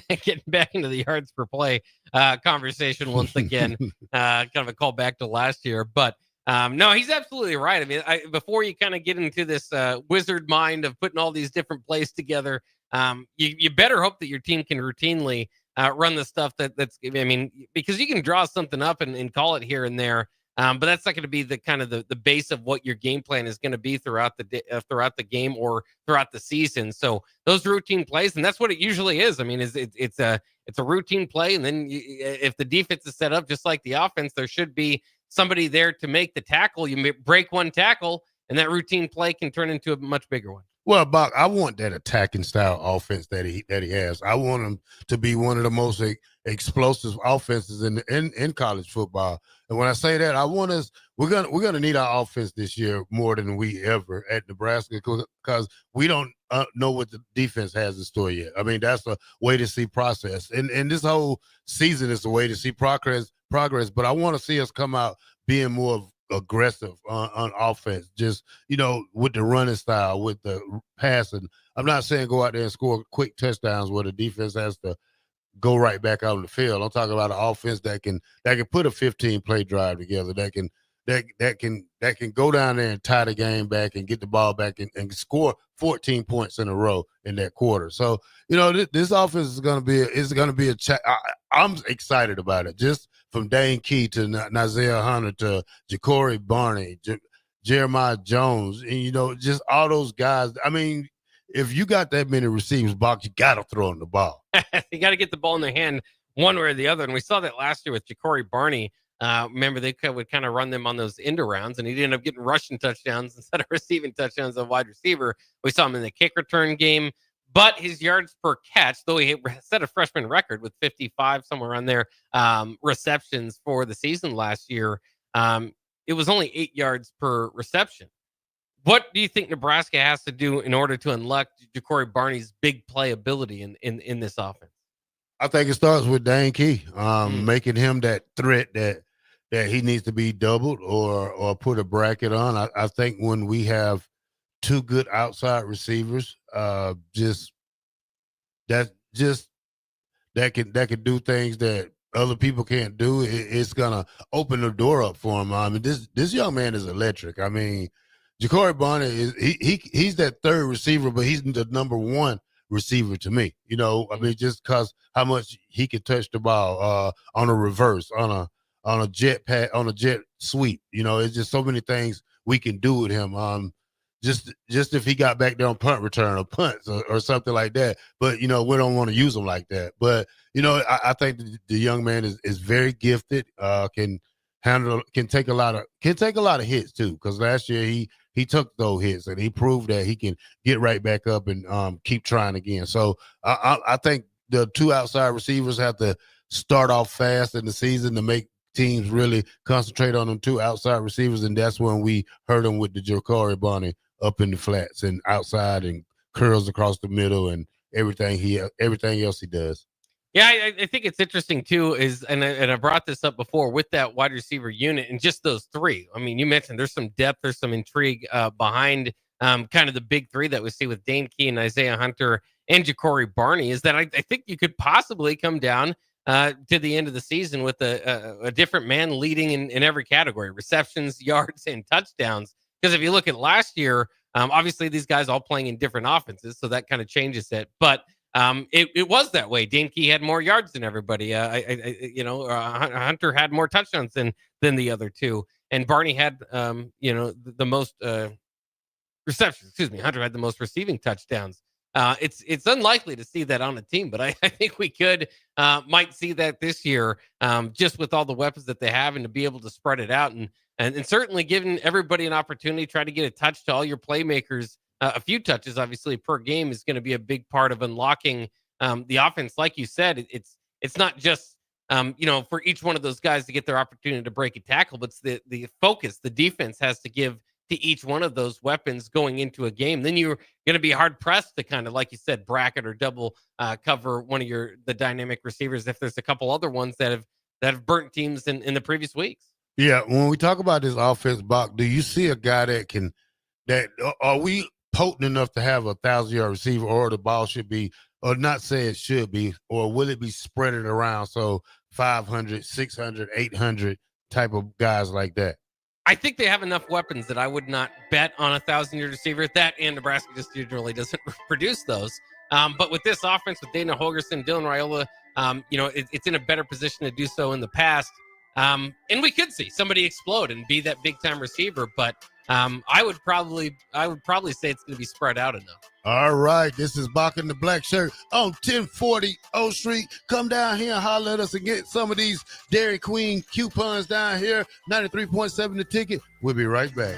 Getting back into the yards per play conversation once again, kind of a call back to last year. But no, he's absolutely right. I mean, before you kind of get into this wizard mind of putting all these different plays together, you better hope that your team can routinely run the stuff that's, I mean, because you can draw something up and call it here and there. But that's not going to be the kind of the base of what your game plan is going to be throughout the game or throughout the season. So those routine plays, and that's what it usually is. I mean, it's a routine play, and then if the defense is set up just like the offense, there should be somebody there to make the tackle. You may break one tackle, and that routine play can turn into a much bigger one. Well, Bock, I want that attacking style offense that he has. I want him to be one of the most explosive offenses in college football. And when I say that, I want us. We're gonna need our offense this year more than we ever at Nebraska because we don't know what the defense has in store yet. I mean, that's a way to see process, and this whole season is a way to see progress. But I want to see us come out being more aggressive on offense, just with the running style, with the passing. I'm not saying go out there and score quick touchdowns where the defense has to go right back out on the field. I'm talking about an offense that can put a 15-play drive together, that can go down there and tie the game back and get the ball back and score 14 points in a row in that quarter. So this offense is going to be I'm excited about it. Just from Dane Key to Nazir Hunter to Ja'Cory Barney, Jeremiah Jones, and just all those guys. I mean, if you got that many receivers, Bock, you got to throw them the ball. You got to get the ball in their hand one way or the other. And we saw that last year with Ja'Cory Barney. Remember, they would kind of run them on those end rounds, and he ended up getting rushing touchdowns instead of receiving touchdowns as a wide receiver. We saw him in the kick return game. But his yards per catch, though he set a freshman record with 55, somewhere around there, receptions for the season last year, it was only 8 yards per reception. What do you think Nebraska has to do in order to unlock Ja'Cory Barney's big playability in this offense? I think it starts with Dane Key, making him that threat that he needs to be doubled or put a bracket on. I think when we have two good outside receivers, that can do things that other people can't do. It's gonna open the door up for him. I mean, this young man is electric. I mean, Ja'Cory Barney he's that third receiver, but he's the number one receiver to me. I mean, just because how much he can touch the ball on a reverse, on a jet pad, on a jet sweep. It's just so many things we can do with him. Just if he got back there on punt return or punts or something like that. But, we don't want to use him like that. But, I think the young man is very gifted, can take a lot of hits too. Because last year he took those hits and he proved that he can get right back up and keep trying again. So I think the two outside receivers have to start off fast in the season to make teams really concentrate on them two outside receivers. And that's when we hurt them with the Ja'Cory Barney up in the flats and outside and curls across the middle and everything else he does. Yeah, I think it's interesting too. And I brought this up before with that wide receiver unit and just those three. I mean, you mentioned there's some depth, there's some intrigue behind kind of the big three that we see with Dane Key and Isaiah Hunter and Ja'Cory Barney. Is that I think you could possibly come down to the end of the season with a different man leading in every category: receptions, yards, and touchdowns. Because if you look at last year, obviously these guys all playing in different offenses, so that kind of changes it. But it was that way. Dane Key had more yards than everybody. Hunter had more touchdowns than the other two, and Barney had the most receptions. Excuse me, Hunter had the most receiving touchdowns. It's unlikely to see that on a team, but I think we might see that this year, just with all the weapons that they have and to be able to spread it out and certainly giving everybody an opportunity, try to get a touch to all your playmakers. A few touches, obviously, per game is going to be a big part of unlocking the offense. Like you said, it's not just for each one of those guys to get their opportunity to break a tackle. But it's the focus the defense has to give to each one of those weapons going into a game. Then you're going to be hard pressed to kind of, like you said, bracket or double cover one of the dynamic receivers if there's a couple other ones that have burnt teams in the previous weeks. Yeah, when we talk about this offense, Bock, do you see a guy are we potent enough to have a 1,000-yard receiver, or the ball should be, or not say it should be, or will it be spread around so 500, 600, 800 type of guys like that? I think they have enough weapons that I would not bet on a 1,000-yard receiver. That and Nebraska just usually doesn't produce those. But with this offense, with Dana Holgerson, Dylan Raiola, it's in a better position to do so in the past. And we could see somebody explode and be that big-time receiver. But I would probably say it's going to be spread out enough. All right, this is Bock in the Black Shirt on 1040 O Street. Come down here and holler at us and get some of these Dairy Queen coupons down here. 93.7 the ticket. We'll be right back.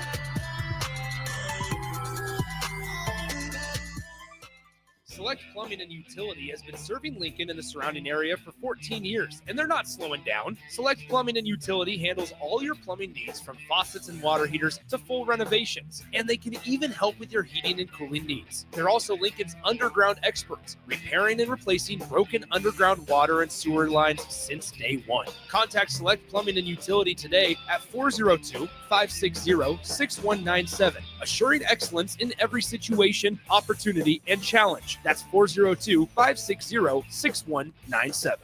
Select Plumbing and Utility has been serving Lincoln and the surrounding area for 14 years, and they're not slowing down. Select Plumbing and Utility handles all your plumbing needs, from faucets and water heaters to full renovations, and they can even help with your heating and cooling needs. They're also Lincoln's underground experts, repairing and replacing broken underground water and sewer lines since day one. Contact Select Plumbing and Utility today at 402-560-6197, assuring excellence in every situation, opportunity, and challenge. That's 402-560-6197.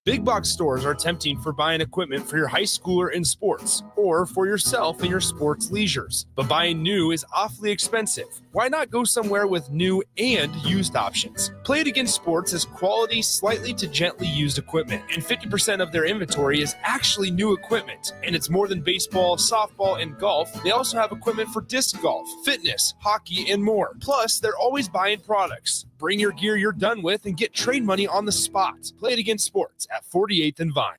Big box stores are tempting for buying equipment for your high schooler in sports or for yourself in your sports leisures. But buying new is awfully expensive. Why not go somewhere with new and used options? Play It Again Sports has quality, slightly to gently used equipment, and 50% of their inventory is actually new equipment. And it's more than baseball, softball, and golf. They also have equipment for disc golf, fitness, hockey, and more. Plus, they're always buying products. Bring your gear you're done with and get trade money on the spot. Play It Again Sports at 48th and Vine.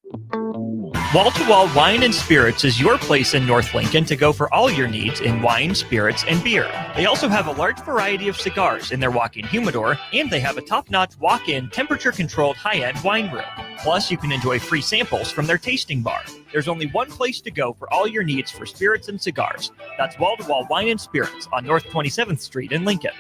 Wall-to-Wall Wine and Spirits is your place in North Lincoln to go for all your needs in wine, spirits, and beer. They also have a large variety of cigars in their walk-in humidor, and they have a top-notch walk-in, temperature-controlled high-end wine room. Plus, you can enjoy free samples from their tasting bar. There's only one place to go for all your needs for spirits and cigars. That's Wall-to-Wall Wine and Spirits on North 27th Street in Lincoln.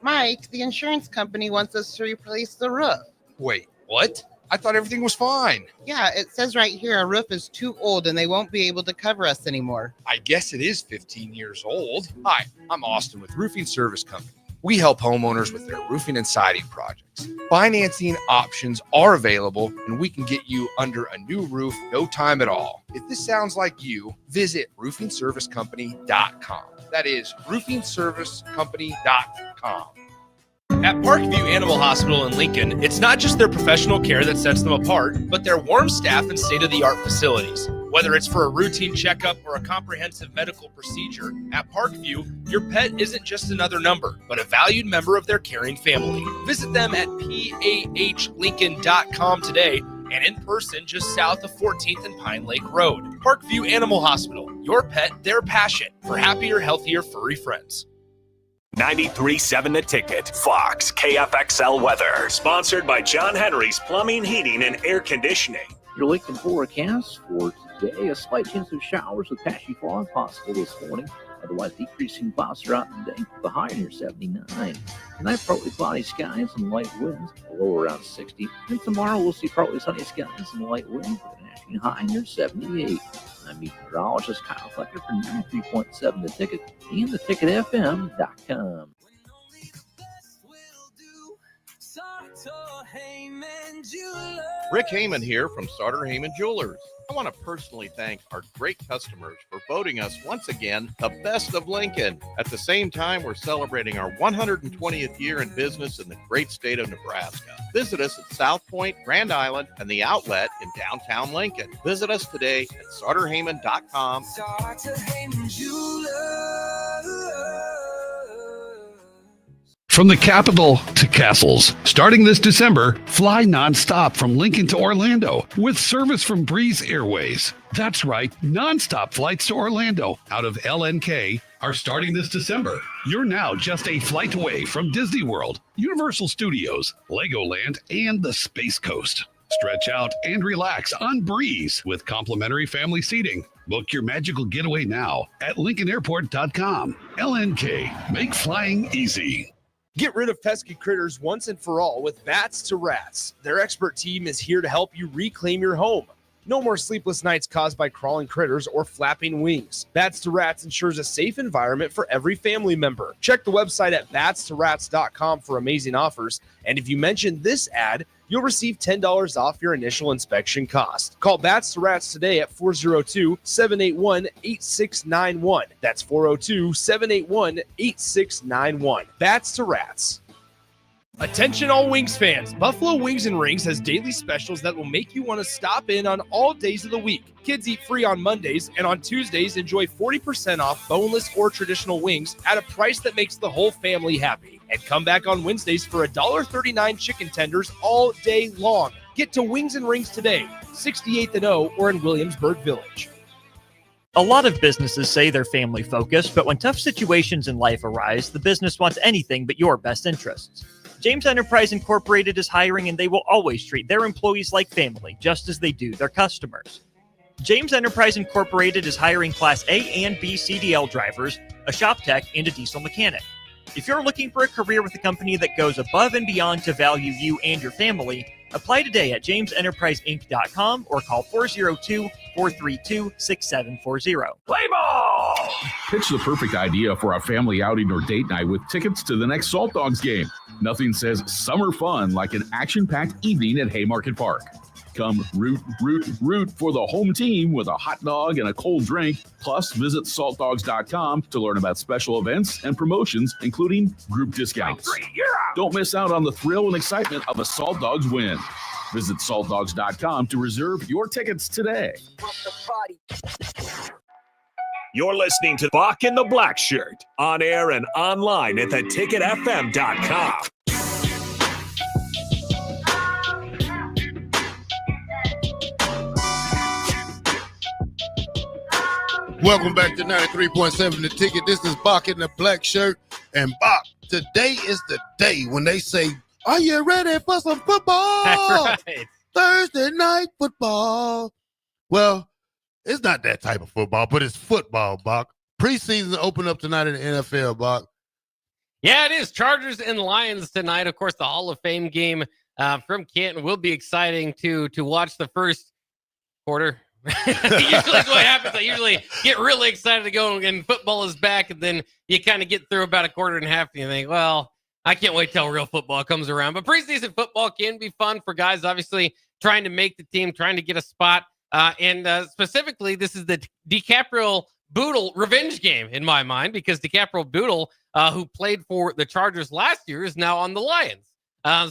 Mike, the insurance company wants us to replace the roof. Wait, what? I thought everything was fine. Yeah, it says right here our roof is too old and they won't be able to cover us anymore. I guess it is 15 years old. Hi, I'm Austin with Roofing Service Company. We help homeowners with their roofing and siding projects. Financing options are available, and we can get you under a new roof no time at all. If this sounds like you, visit roofingservicecompany.com. That is roofingservicecompany.com. At Parkview Animal Hospital in Lincoln, it's not just their professional care that sets them apart, but their warm staff and state-of-the-art facilities. Whether it's for a routine checkup or a comprehensive medical procedure, at Parkview, your pet isn't just another number, but a valued member of their caring family. Visit them at pahlincoln.com today and in person just south of 14th and Pine Lake Road. Parkview Animal Hospital, your pet, their passion, for happier, healthier, furry friends. 93.7 The Ticket, Fox, KFXL weather. Sponsored by John Henry's Plumbing, Heating, and Air Conditioning. Your Lincoln forecast for today, a slight chance of showers with patchy fog possible this morning. Otherwise, decreasing clouds throughout the day with a high near 79. Tonight, partly cloudy skies and light winds, a low around 60. And tomorrow, we'll see partly sunny skies and light winds with an actually high near 78. I'm meteorologist Kyle Flecker for 93.7 The Ticket and theticketfm.com. Rick Heyman here from Sartor Heyman Jewelers. I want to personally thank our great customers for voting us once again the best of Lincoln. At the same time, we're celebrating our 120th year in business in the great state of Nebraska. Visit us at South Point, Grand Island, and the Outlet in downtown Lincoln. Visit us today at sartorheyman.com. Sartor Heyman Jewelers. From the capital to castles, starting this December, fly nonstop from Lincoln to Orlando with service from Breeze Airways. That's right, nonstop flights to Orlando out of LNK are starting this December. You're now just a flight away from Disney World, Universal Studios, Legoland, and the Space Coast. Stretch out and relax on Breeze with complimentary family seating. Book your magical getaway now at LincolnAirport.com. LNK, make flying easy. Get rid of pesky critters once and for all with Bats to Rats. Their expert team is here to help you reclaim your home. No more sleepless nights caused by crawling critters or flapping wings. Bats to Rats ensures a safe environment for every family member. Check the website at batstoRats.com for amazing offers. And if you mention this ad, you'll receive $10 off your initial inspection cost. Call Bats to Rats today at 402-781-8691. That's 402-781-8691. Bats to Rats. Attention all Wings fans. Buffalo Wings and Rings has daily specials that will make you want to stop in on all days of the week. Kids eat free on Mondays, and on Tuesdays, enjoy 40% off boneless or traditional wings at a price that makes the whole family happy. And come back on Wednesdays for $1.39 chicken tenders all day long. Get to Wings and Rings today, 68th and O, or in Williamsburg Village. A lot of businesses say they're family focused, but when tough situations in life arise, the business wants anything but your best interests. James Enterprise Incorporated is hiring, and they will always treat their employees like family, just as they do their customers. James Enterprise Incorporated is hiring Class A and B CDL drivers, a shop tech, and a diesel mechanic. If you're looking for a career with a company that goes above and beyond to value you and your family, apply today at jamesenterpriseinc.com or call 402-432-6740. Play ball! Pitch the perfect idea for a family outing or date night with tickets to the next Salt Dogs game. Nothing says summer fun like an action-packed evening at Haymarket Park. Come root for the home team with a hot dog and a cold drink. Plus, visit saltdogs.com to learn about special events and promotions, including group discounts. Don't miss out on the thrill and excitement of a Salt Dogs win. Visit saltdogs.com to reserve your tickets today. You're listening to Bock and the Blackshirt on air and online at theticketfm.com. Welcome back to 93.7 The Ticket. This is Bock in the Black Shirt. And Bock, today is the day when they say, are you ready for some football? That's right. Thursday night football. Well, it's not that type of football, but it's football, Bock. Preseason open up tonight in the NFL, Bock. Yeah, it is. Chargers and Lions tonight. Of course, the Hall of Fame game from Canton will be exciting to watch the first quarter. Usually that's what happens. I usually get really excited to go and football is back, and then you kind of get through about a quarter and a half and you think, well, I can't wait till real football comes around. But preseason football can be fun for guys obviously trying to make the team, trying to get a spot. And specifically, this is the DiCaprio Boodle revenge game in my mind, because DiCaprio Boodle, who played for the Chargers last year, is now on the Lions.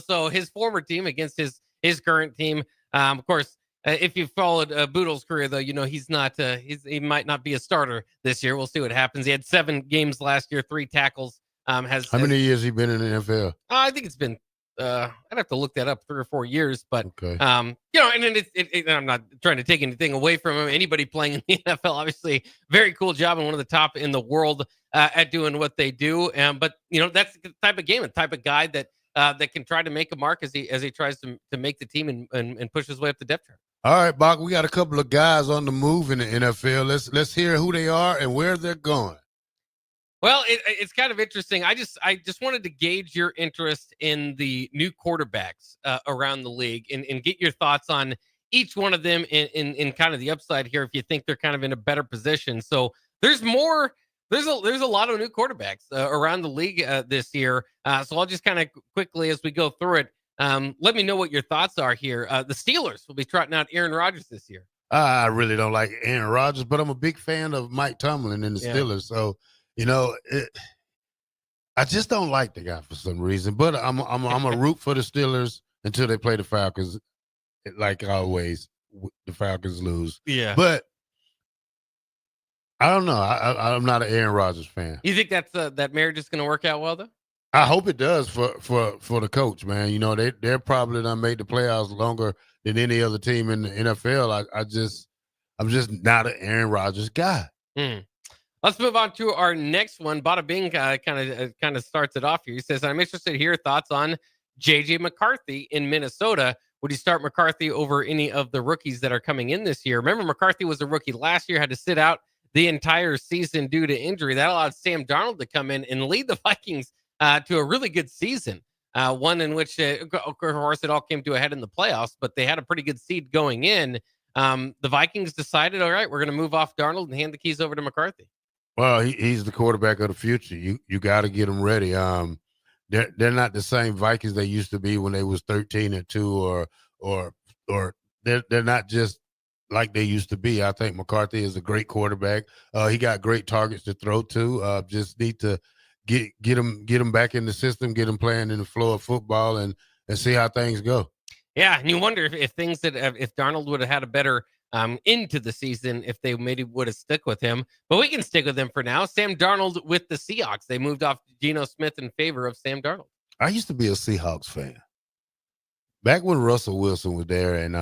So his former team against his current team. Of course, if you followed Boodle's career, though, you know he's not. He might not be a starter this year. We'll see what happens. He had 7 games last year, 3 tackles. How many years he been in the NFL? I think it's been. I'd have to look that up, 3 or 4 years. But okay. And then I'm not trying to take anything away from him. Anybody playing in the NFL, obviously, very cool job and one of the top in the world at doing what they do. But that's the type of game, the type of guy that can try to make a mark as he tries to make the team and push his way up the depth chart. All right, Bock, we got a couple of guys on the move in the NFL. Let's hear who they are and where they're going. Well, it's kind of interesting. I just wanted to gauge your interest in the new quarterbacks around the league and get your thoughts on each one of them in kind of the upside here, if you think they're kind of in a better position. So there's a lot of new quarterbacks around the league this year. So I'll just kind of quickly, as we go through it, let me know what your thoughts are here. The Steelers will be trotting out Aaron Rodgers this year. I really don't like Aaron Rodgers, but I'm a big fan of Mike Tomlin and the Steelers. So, I just don't like the guy for some reason. But I'm a root for the Steelers until they play the Falcons. Like always, the Falcons lose. Yeah. But I don't know. I'm not an Aaron Rodgers fan. You think that marriage is going to work out well, though? I hope it does for the coach, man. They're probably done made the playoffs longer than any other team in the NFL. I'm just not an Aaron Rodgers guy. Let's move on to our next one. Bada Bing kind of starts it off here. He says, I'm interested to hear thoughts on J.J. McCarthy in Minnesota. Would you start McCarthy over any of the rookies that are coming in this year? Remember, McCarthy was a rookie last year, had to sit out the entire season due to injury. That allowed Sam Darnold to come in and lead the Vikings to a really good season. One in which, of course, it all came to a head in the playoffs, but they had a pretty good seed going in. The Vikings decided, all right, we're going to move off Darnold and hand the keys over to McCarthy. Well, he's the quarterback of the future. You got to get him ready. They're not the same Vikings they used to be when they was 13-2, or they're not just like they used to be. I think McCarthy is a great quarterback. He got great targets to throw to. Just need to get him back in the system, get him playing in the flow of football, and see how things go. Yeah, and you wonder if things if Darnold would have had a better into the season, if they maybe would have stuck with him. But we can stick with him for now. Sam Darnold with the Seahawks. They moved off Geno Smith in favor of Sam Darnold. I used to be a Seahawks fan back when Russell Wilson was there, and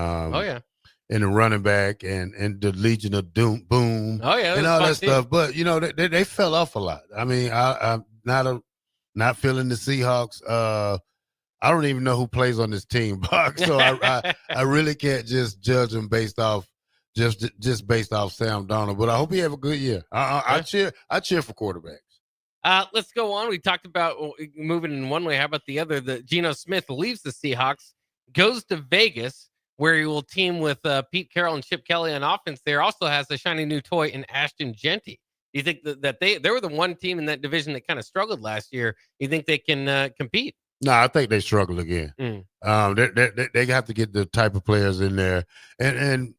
and the running back and the Legion of Doom, Boom, and all that stuff. But they fell off a lot. I mean, I'm not feeling the Seahawks. I don't even know who plays on this team, Bock. So I really can't just judge them based off just based off Sam Darnold. But I hope he have a good year. I cheer for quarterbacks. Let's go on. We talked about moving in one way. How about the other? The Geno Smith leaves the Seahawks, goes to Vegas, where he will team with Pete Carroll and Chip Kelly on offense. There also has a shiny new toy in Ashton Genty. Do you think that they were the one team in that division that kind of struggled last year? You think they can compete? No, I think they struggle again. They have to get the type of players in there. And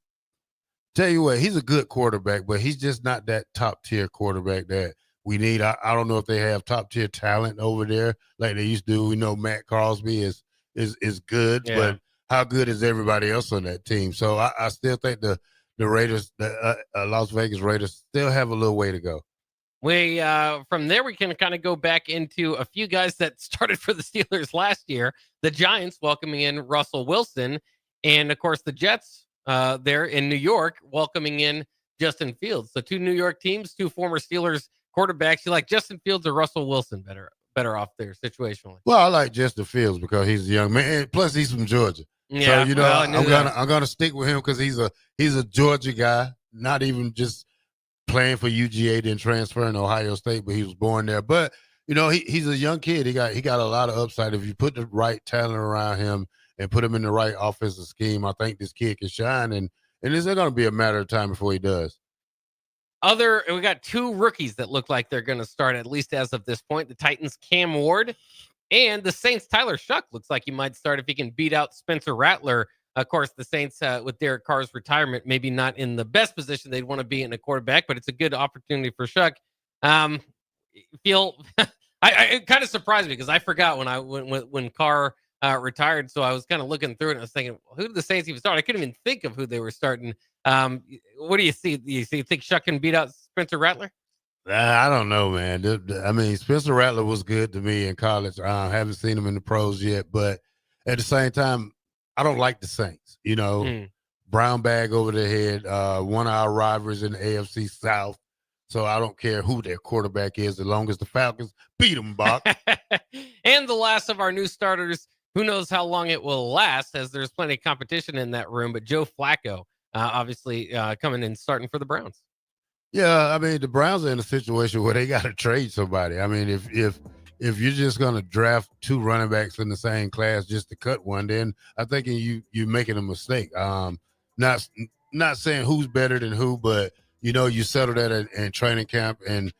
tell you what, he's a good quarterback, but he's just not that top tier quarterback that we need. I don't know if they have top tier talent over there like they used to do. We know Matt Crosby is good, but how good is everybody else on that team? So I still think the Raiders, the Las Vegas Raiders, still have a little way to go. We from there we can kind of go back into a few guys that started for the Steelers last year. The Giants welcoming in Russell Wilson, and of course the Jets there in New York welcoming in Justin Fields. So two New York teams, two former Steelers quarterbacks. You like Justin Fields or Russell Wilson better off there situationally? Well, I like Justin Fields because he's a young man. And plus, he's from Georgia. Yeah, so I'm gonna stick with him because he's a Georgia guy, not even just playing for UGA, then transferring to Ohio State, but he was born there. But he's a young kid. He got a lot of upside. If you put the right talent around him and put him in the right offensive scheme, I think this kid can shine. And it's going to be a matter of time before he does. We got two rookies that look like they're going to start, at least as of this point. The Titans' Cam Ward and the Saints' Tyler Shuck looks like he might start if he can beat out Spencer Rattler. Of course, the Saints, with Derek Carr's retirement, maybe not in the best position they'd want to be in a quarterback, but it's a good opportunity for Shuck. I kind of surprised me because I forgot when Carr retired, so I was kind of looking through it and I was thinking, who did the Saints even start? I couldn't even think of who they were starting. What do you see? Do you think Shuck can beat out Spencer Rattler? I don't know, man. I mean, Spencer Rattler was good to me in college. I haven't seen him in the pros yet, but at the same time, I don't like the Saints. Brown bag over their head, one of our rivals in the AFC South. So I don't care who their quarterback is, as long as the Falcons beat them, Bock. And the last of our new starters, who knows how long it will last, as there's plenty of competition in that room. But Joe Flacco, obviously coming and starting for the Browns. Yeah, I mean, the Browns are in a situation where they got to trade somebody. I mean, if you're just going to draft two running backs in the same class just to cut one, then I think you're making a mistake. Not saying who's better than who, but you settle that in training camp, and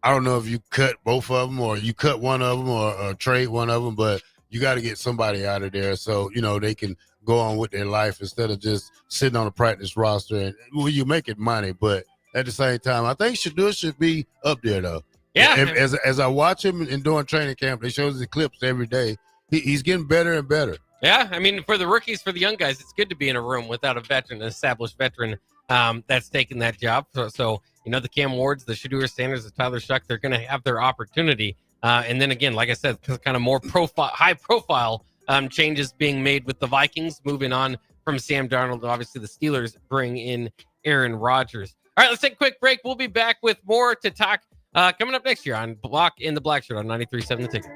I don't know if you cut both of them or you cut one of them or trade one of them, but you got to get somebody out of there so they can go on with their life instead of just sitting on a practice roster. And you're making money, but at the same time, I think Shador should be up there though. Yeah. As I watch him and during training camp, they show the clips every day. He's getting better and better. Yeah, I mean, for the rookies, for the young guys, it's good to be in a room without an established veteran that's taking that job. So the Cam Wards, the Shador Sanders, the Tyler Shuck, they're going to have their opportunity. And then again, like I said, kind of more high profile changes being made with the Vikings moving on from Sam Darnold. Obviously, the Steelers bring in Aaron Rodgers. All right, let's take a quick break. We'll be back with more to talk coming up next year on Block in the Blackshirt on 93.7 The Ticket.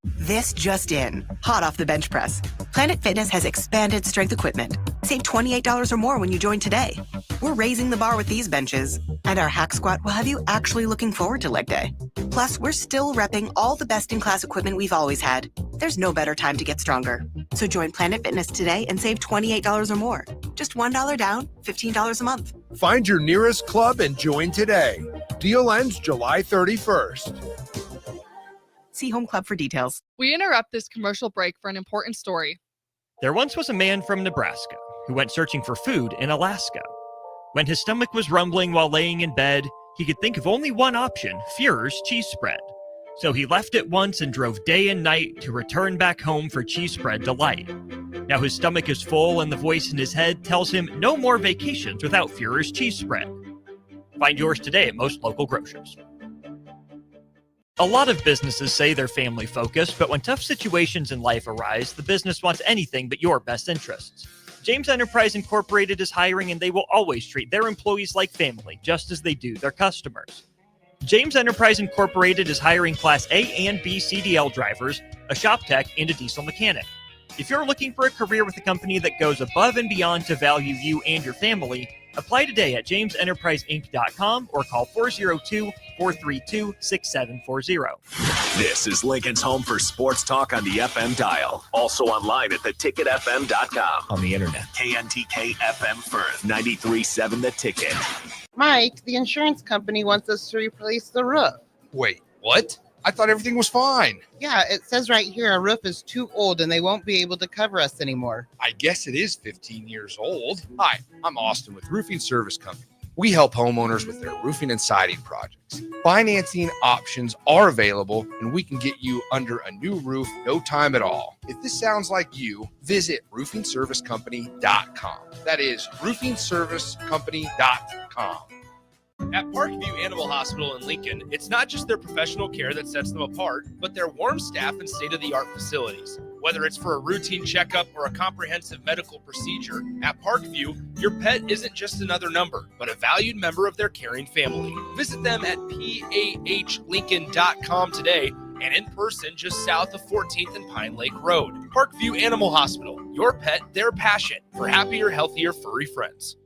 This just in, hot off the bench press. Planet Fitness has expanded strength equipment. Save $28 or more when you join today. We're raising the bar with these benches, and our hack squat will have you actually looking forward to leg day. Plus, we're still repping all the best-in-class equipment we've always had. There's no better time to get stronger. So join Planet Fitness today and save $28 or more. Just $1 down, $15 a month. Find your nearest club and join today. Deal ends July 31st. See Home Club for details. We interrupt this commercial break for an important story. There once was a man from Nebraska who went searching for food in Alaska. When his stomach was rumbling while laying in bed, he could think of only one option, Führer's cheese spread. So he left it once and drove day and night to return back home for cheese spread delight. Now his stomach is full and the voice in his head tells him no more vacations without Führer's cheese spread. Find yours today at most local grocers. A lot of businesses say they're family focused, but when tough situations in life arise, the business wants anything but your best interests. James Enterprise Incorporated is hiring, and they will always treat their employees like family, just as they do their customers. James Enterprise Incorporated is hiring Class A and B CDL drivers, a shop tech, and a diesel mechanic. If you're looking for a career with a company that goes above and beyond to value you and your family, apply today at jamesenterpriseinc.com or call 402-432-6740. This is Lincoln's home for sports talk on the FM dial. Also online at theticketfm.com. On the internet. KNTK FM Firth, 93.7 The Ticket. Mike, the insurance company wants us to replace the roof. Wait, what? I thought everything was fine. Yeah, it says right here our roof is too old and they won't be able to cover us anymore. I guess it is 15 years old. Hi, I'm Austin with Roofing Service Company. We help homeowners with their roofing and siding projects. Financing options are available, and we can get you under a new roof no time at all. If this sounds like you, visit roofingservicecompany.com. That is roofingservicecompany.com. At Parkview Animal Hospital in Lincoln, it's not just their professional care that sets them apart, but their warm staff and state-of-the-art facilities. Whether it's for a routine checkup or a comprehensive medical procedure, at Parkview, your pet isn't just another number, but a valued member of their caring family. Visit them at pahlincoln.com today and in person just south of 14th and Pine Lake Road. Parkview Animal Hospital, your pet, their passion for happier, healthier, furry friends.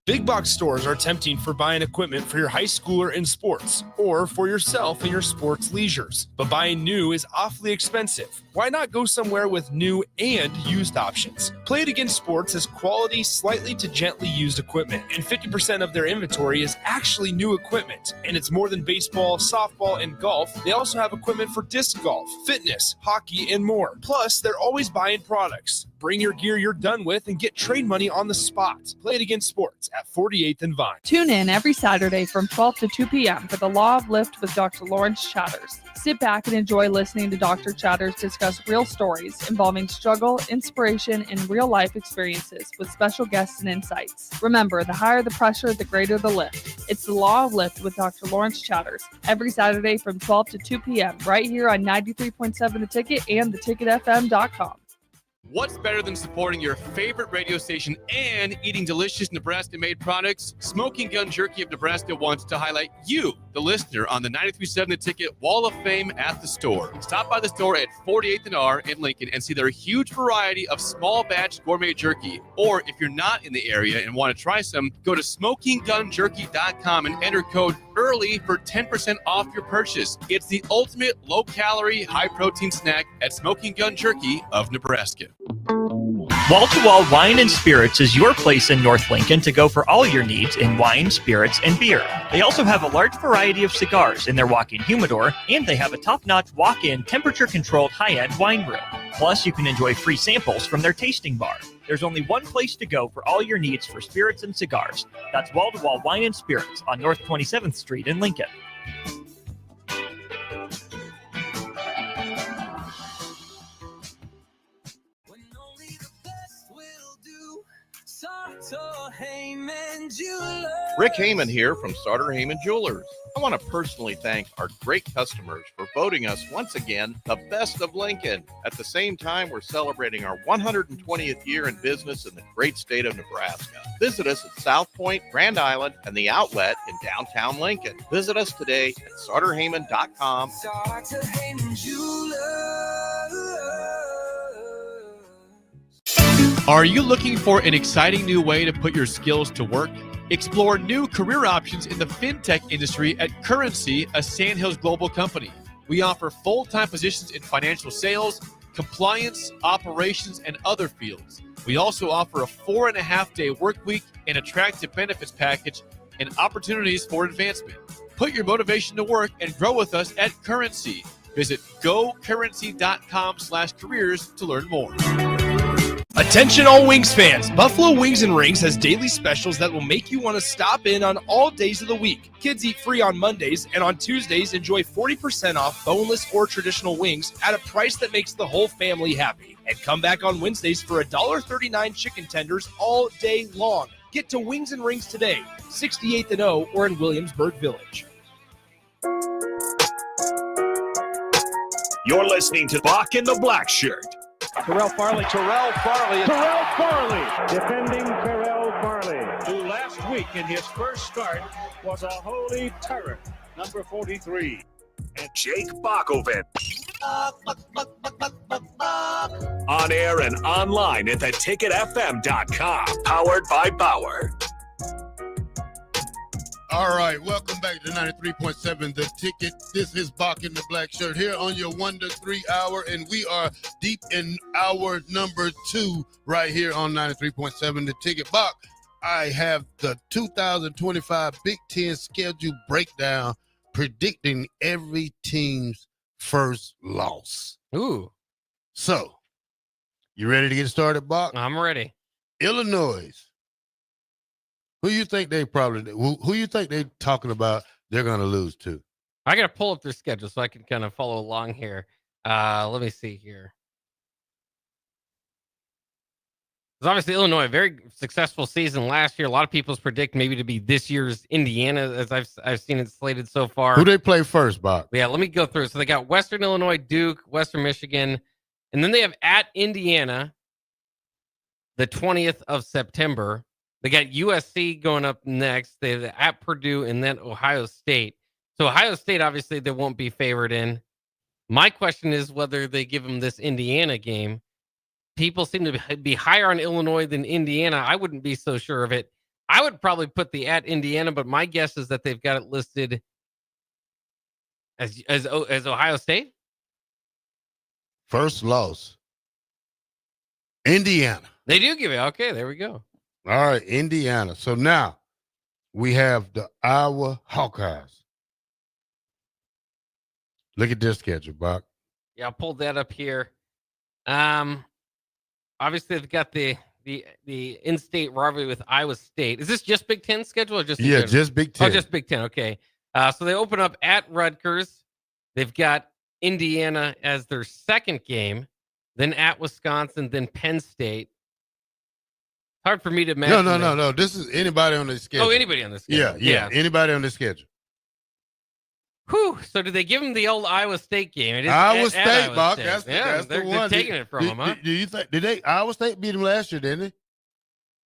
Big box stores are tempting for buying equipment for your high schooler in sports or for yourself in your sports leisures. But buying new is awfully expensive. Why not go somewhere with new and used options? Play It Again Sports has quality, slightly to gently used equipment, and 50% of their inventory is actually new equipment. And it's more than baseball, softball, and golf. They also have equipment for disc golf, fitness, hockey, and more. Plus, they're always buying products. Bring your gear you're done with and get trade money on the spot. Play It Again Sports at 48th and Vine. Tune in every Saturday from 12 to 2 p.m. for the Law of Lift with Dr. Lawrence Chatters. Sit back and enjoy listening to Dr. Chatters discuss real stories involving struggle, inspiration, and real-life experiences with special guests and insights. Remember, the higher the pressure, the greater the lift. It's the Law of Lift with Dr. Lawrence Chatters every Saturday from 12 to 2 p.m. right here on 93.7 The Ticket and theticketfm.com. What's better than supporting your favorite radio station and eating delicious Nebraska-made products? Smoking Gun Jerky of Nebraska wants to highlight you, the listener, on the 93.7 The Ticket Wall of Fame at the store. Stop by the store at 48th and R in Lincoln and see their huge variety of small batch gourmet jerky. Or if you're not in the area and want to try some, go to smokinggunjerky.com and enter code EARLY for 10% off your purchase. It's the ultimate low-calorie, high-protein snack at Smoking Gun Jerky of Nebraska. Wall to Wall Wine and Spirits is your place in North Lincoln to go for all your needs in wine, spirits, and beer. They also have a large variety of cigars in their walk-in humidor, and they have a top-notch walk-in temperature-controlled high-end wine room. Plus, you can enjoy free samples from their tasting bar. There's only one place to go for all your needs for spirits and cigars. That's Wall to Wall Wine and Spirits on North 27th Street in Lincoln. Rick Heyman here from Starter Heyman Jewelers. I want to personally thank our great customers for voting us once again the best of Lincoln. At the same time, we're celebrating our 120th year in business in the great state of Nebraska. Visit us at South Point, Grand Island, and the Outlet in downtown Lincoln. Visit us today at SarterHeyman.com. Dr. Heyman Jewelers. Are you looking for an exciting new way to put your skills to work? Explore new career options in the fintech industry at Currency, a Sandhills global company. We offer full-time positions in financial sales, compliance, operations, and other fields. We also offer a 4.5-day work week, an attractive benefits package, and opportunities for advancement. Put your motivation to work and grow with us at Currency. Visit gocurrency.com/careers to learn more. Attention all Wings fans, Buffalo Wings and Rings has daily specials that will make you want to stop in on all days of the week. Kids eat free on Mondays, and on Tuesdays enjoy 40% off boneless or traditional wings at a price that makes the whole family happy. And come back on Wednesdays for $1.39 chicken tenders all day long. Get to Wings and Rings today, 68th and O, or in Williamsburg Village. You're listening to Bock in the Blackshirt. Terrell Farley. Defending Terrell Farley, who last week in his first start was a holy terror, number 43. And Jake Bockoven. On air and online at theticketfm.com. Powered by Bauer. All right, welcome back to 93.7 The Ticket. This is Bock in the Blackshirt here on your 1 to 3 hour, and we are deep in hour number 2 right here on 93.7 The Ticket. Bock, I have the 2025 Big Ten schedule breakdown predicting every team's first loss. Ooh. So, you ready to get started, Bock? I'm ready. Illinois. Who you think they who you think they talking about they're going to lose to? I got to pull up their schedule so I can kind of follow along here. Let me see here. Because obviously Illinois, a very successful season last year. A lot of people's predict maybe to be this year's Indiana, as I've seen it slated so far. Who they play first, Bob? Yeah, let me go through. So they got Western Illinois, Duke, Western Michigan, and then they have at Indiana the 20th of September. They got USC going up next. They have at Purdue and then Ohio State. So Ohio State, obviously, they won't be favored in. My question is whether they give them this Indiana game. People seem to be higher on Illinois than Indiana. I wouldn't be so sure of it. I would probably put the at Indiana, but my guess is that they've got it listed as Ohio State. First loss. Indiana. They do give it. Okay, there we go. All right, Indiana. So now we have the Iowa Hawkeyes. Look at this schedule, Buck. Yeah, I pulled that up here. Obviously they've got the in-state rivalry with Iowa State. Is this just Big Ten schedule or just just Big Ten? Oh, just Big Ten. Okay. So they open up at Rutgers. They've got Indiana as their second game, then at Wisconsin, then Penn State. Hard for me to imagine. No. This is anybody on the schedule. Oh, anybody on the schedule. Yeah. Anybody on the schedule. Whew. So do they give them the old Iowa State game? It is Iowa State, Iowa Buck. State. That's the one. They're taking it from them, huh? Do you think Iowa State beat them last year, didn't they?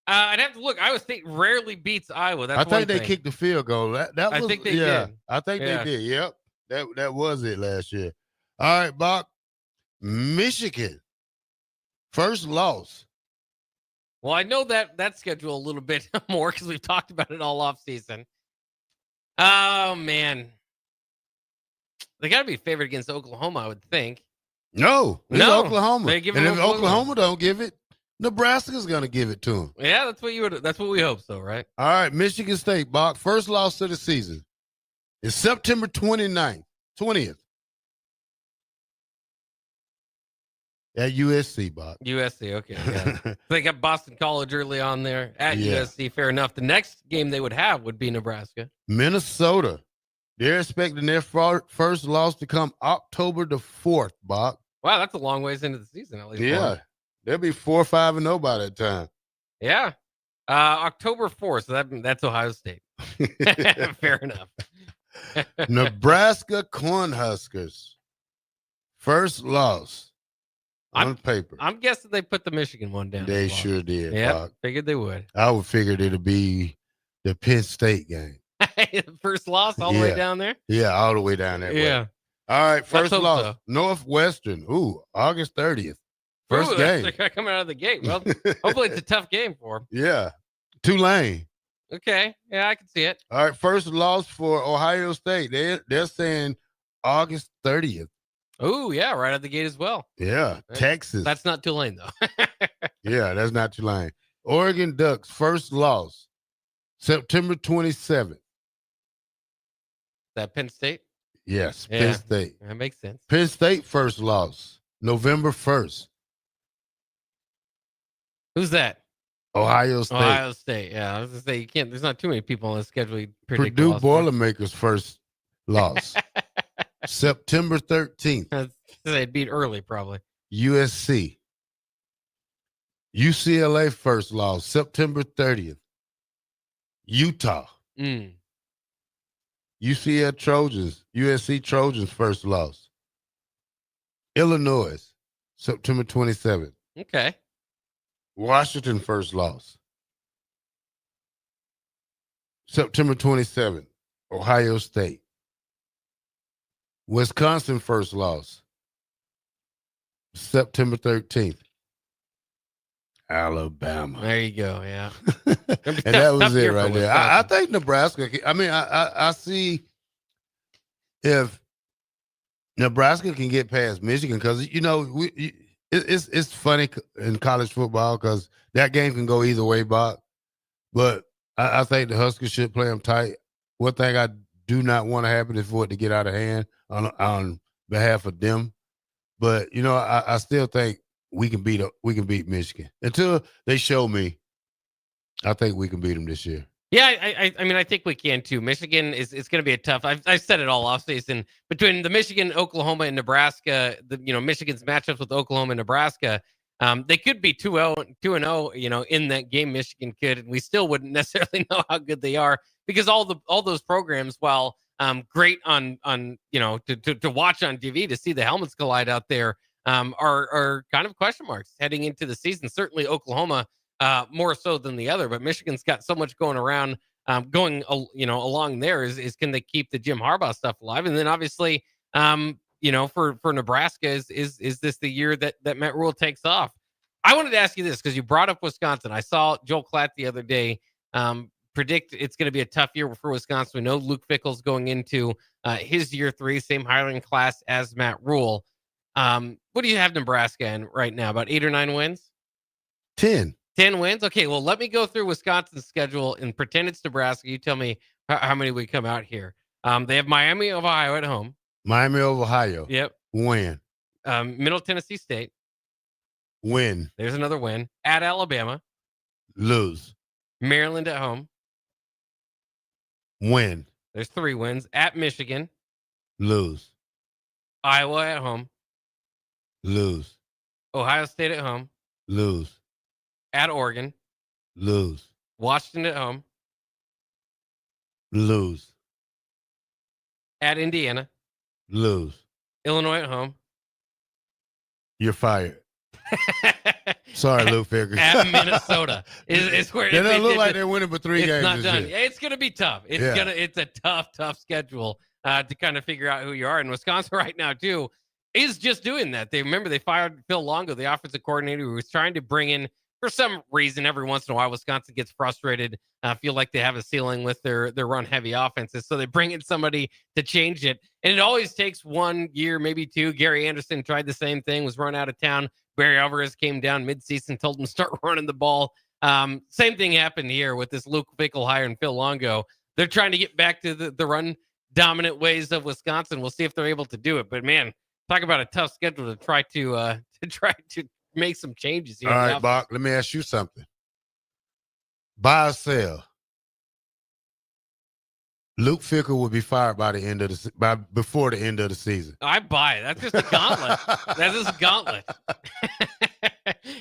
I'd have to look. Iowa State rarely beats Iowa. That's I think they kicked the field goal. I think they did. I think they did. Yep. That was it last year. All right, Buck. Michigan. First loss. Well, I know that schedule a little bit more because we've talked about it all off season. Oh man, they got to be favored against Oklahoma, I would think. No, Oklahoma. They give and if Oklahoma. Oklahoma don't give it, Nebraska's going to give it to them. Yeah, that's what we hope so, right? All right, Michigan State, Bach, first loss of the season is September 20th. At USC, Bach. USC, okay. Yeah. They got Boston College early on there at USC. Fair enough. The next game they would have would be Nebraska. Minnesota. They're expecting their first loss to come October the 4th, Bach. Wow, that's a long ways into the season, at least. Yeah. They'll be 4-5-0 by that time. Yeah. October 4th. So that's Ohio State. Fair enough. Nebraska Cornhuskers. First loss on paper. I'm guessing they put the Michigan one down. They sure did. Yeah, Bock. figured they would. I would figured it'd be the Penn State game. First loss all the way down there? Yeah, all the way down there. Yeah. All right, first hope loss. so. Northwestern. Ooh, August 30th. First Ooh, game. They're coming out of the gate. Well, hopefully it's a tough game for them. Yeah. Tulane. Okay. Yeah, I can see it. All right, first loss for Ohio State. They're saying August 30th. Oh, yeah, right out of the gate as well. Yeah, Texas. That's not Tulane, though. Yeah, that's not Tulane. Oregon Ducks, first loss, September 27th. That Penn State? Yes, Yeah, Penn State. that makes sense. Penn State, first loss, November 1st. Who's that? Ohio State. Ohio State. Yeah, I was going to say, you can't, there's not too many people on the schedule you predict. Purdue loss. Boilermakers, first loss, September 13th. They'd beat early, probably. USC. UCLA, first loss, September 30th. Utah. UCL Trojans, USC Trojans, first loss. Illinois, September 27th. Okay. Washington, first loss. September 27th. Ohio State. Wisconsin, first loss. September 13th. Alabama. There you go. Yeah. And that was it right there. I think Nebraska, I see if Nebraska can get past Michigan, because, it's funny in college football because that game can go either way, Bob. But I think the Huskers should play them tight. One thing I do not want to happen is for it to get out of hand on behalf of them. But, I still think we can beat Michigan until they show me. I think we can beat them this year. Yeah, I think we can too. Michigan is going to be a tough. I've said it all offseason between the Michigan, Oklahoma, and Nebraska. Michigan's matchups with Oklahoma and Nebraska. They could be 2-0, in that game. Michigan could, and we still wouldn't necessarily know how good they are because all those programs, while great on to watch on TV to see the helmets collide out there, are kind of question marks heading into the season. Certainly Oklahoma more so than the other, but Michigan's got so much going around, along there. Is can they keep the Jim Harbaugh stuff alive? And then obviously, for Nebraska, is this the year that Matt Rule takes off? I wanted to ask you this because you brought up Wisconsin. I saw Joel Klatt the other day predict it's going to be a tough year for Wisconsin. We know Luke Fickell's going into his year 3, same hiring class as Matt Rule. What do you have Nebraska in right now? About 8 or 9 wins? 10 wins? Okay, well, let me go through Wisconsin's schedule and pretend it's Nebraska. You tell me how many we come out here. They have Miami of Ohio at home. Miami of Ohio. Yep. Win. Middle Tennessee State. Win. There's another win. At Alabama. Lose. Maryland at home. Win. There's 3 wins. At Michigan. Lose. Iowa at home. Lose. Ohio State at home. Lose. At Oregon. Lose. Washington at home. Lose. At Indiana. Lose. Illinois at home. You're fired. Sorry, Luke Fickell. At Minnesota is where they don't look like they're winning for 3 games. It's not done. Year. It's going to be tough. It's a tough schedule to kind of figure out who you are. And Wisconsin right now too is just doing that. They fired Phil Longo, the offensive coordinator, who was trying to bring in, for some reason, every once in a while, Wisconsin gets frustrated, feel like they have a ceiling with their run-heavy offenses. So they bring in somebody to change it. And it always takes 1 year, maybe 2. Gary Anderson tried the same thing, was run out of town. Barry Alvarez came down midseason, told him to start running the ball. Same thing happened here with this Luke Fickell hire and Phil Longo. They're trying to get back to the run-dominant ways of Wisconsin. We'll see if they're able to do it. But, man, talk about a tough schedule to try to make some changes here. All right, Bock, let me ask you something. Buy or sell? Luke Fickell will be fired before the end of the season. I buy it. That's just a gauntlet. That is a gauntlet.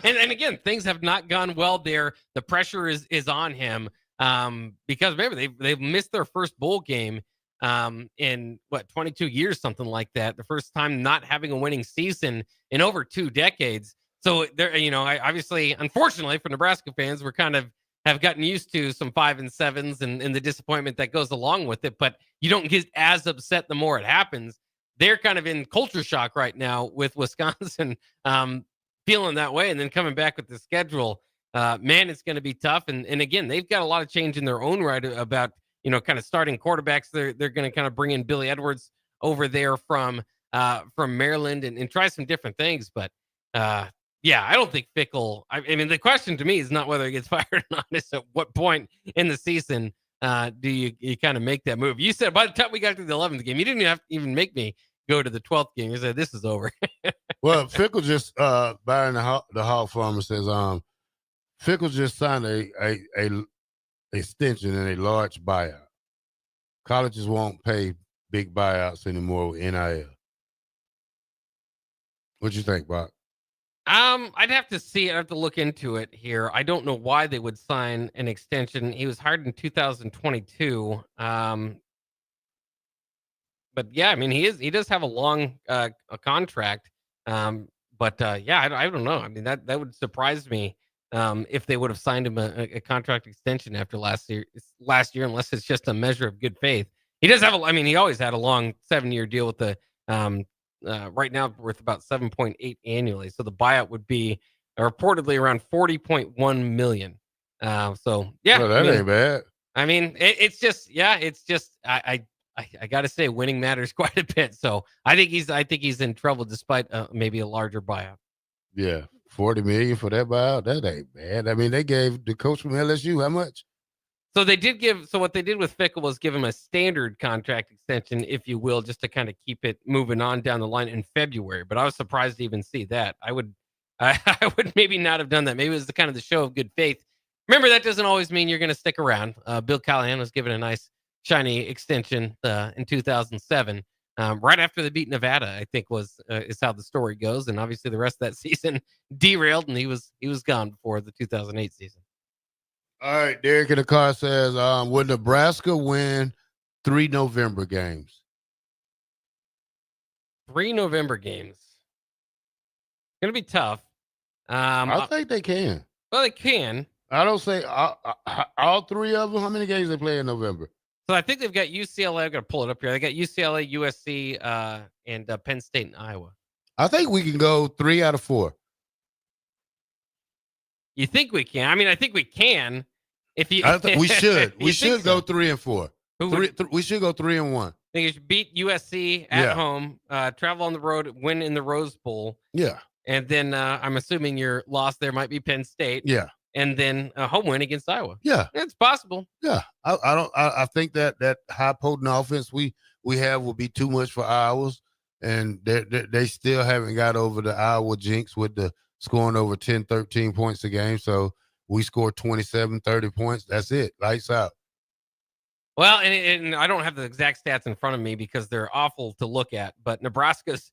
and again, things have not gone well there. The pressure is on him because remember they've missed their first bowl game in 22 years, something like that. The first time not having a winning season in over 2 decades. So there, obviously, unfortunately for Nebraska fans, we're kind of have gotten used to some 5-7s and the disappointment that goes along with it. But you don't get as upset the more it happens. They're kind of in culture shock right now with Wisconsin feeling that way, and then coming back with the schedule. Man, it's going to be tough. And again, they've got a lot of change in their own right about kind of starting quarterbacks. They're going to kind of bring in Billy Edwards over there from Maryland and try some different things. But yeah, I don't think Fickell. I mean, the question to me is not whether he gets fired or not. It's at what point in the season do you kind of make that move? You said by the time we got to the 11th game, you didn't have to even make me go to the 12th game. You said this is over. Well, Fickell just Byron the Hog Farmer says Fickell just signed a extension and a large buyout. Colleges won't pay big buyouts anymore with NIL. What you think, Bock? I'd have to see it. I'd have to look into it here. I don't know why they would sign an extension. He was hired in 2022. But yeah, I mean, he does have a long a contract. But yeah, I don't know. I mean, that would surprise me if they would have signed him a contract extension after last year, unless it's just a measure of good faith. He does have he always had a long 7-year deal with the right now worth about 7.8 annually. So the buyout would be reportedly around 40.1 million. So yeah, well, that ain't bad. I mean, it's just I got to say winning matters quite a bit. So I think he's in trouble despite maybe a larger buyout. Yeah, 40 million for that buyout. That ain't bad. I mean, they gave the coach from LSU how much? So what they did with Fickell was give him a standard contract extension, if you will, just to kind of keep it moving on down the line in February. But I was surprised to even see that. I would maybe not have done that. Maybe it was the kind of the show of good faith. Remember, that doesn't always mean you're going to stick around. Bill Callahan was given a nice shiny extension in 2007, right after they beat Nevada. I think is how the story goes, and obviously the rest of that season derailed, and he was gone before the 2008 season. All right, Derek in the car says, would Nebraska win 3 November games? 3 November games. Going to be tough. I think they can. Well, they can. I don't say all 3 of them. How many games they play in November? So I think they've got UCLA. I'm going to pull it up here. They got UCLA, USC, and Penn State and Iowa. I think we can go 3 out of 4. You think we can? I mean, I think we can. If you, we should. We should go so? 3 and 4. We should go 3 and 1. I think you should beat USC at home, travel on the road, win in the Rose Bowl. Yeah. And then I'm assuming your loss there might be Penn State. Yeah. And then a home win against Iowa. Yeah. It's possible. Yeah. I think that high potent offense we have will be too much for Iowa's, and they still haven't got over the Iowa jinx with the scoring over 10, 13 points a game. So we score 27, 30 points. That's it. Lights out. Well, and I don't have the exact stats in front of me because they're awful to look at, but Nebraska's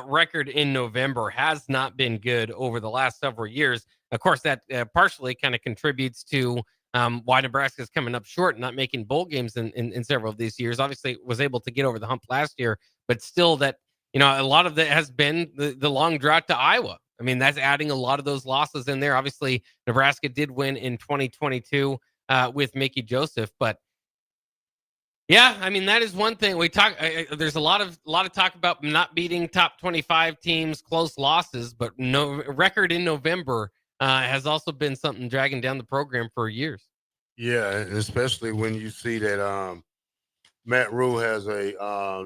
record in November has not been good over the last several years. Of course, that partially kind of contributes to why Nebraska is coming up short and not making bowl games in several of these years. Obviously, was able to get over the hump last year, but still that, a lot of that has been the long drought to Iowa. I mean, that's adding a lot of those losses in there. Obviously, Nebraska did win in 2022 with Mickey Joseph, but yeah, I mean, that is one thing we talk. There's a lot of talk about not beating top 25 teams, close losses, but no record in November has also been something dragging down the program for years. Yeah, especially when you see that Matt Rule has a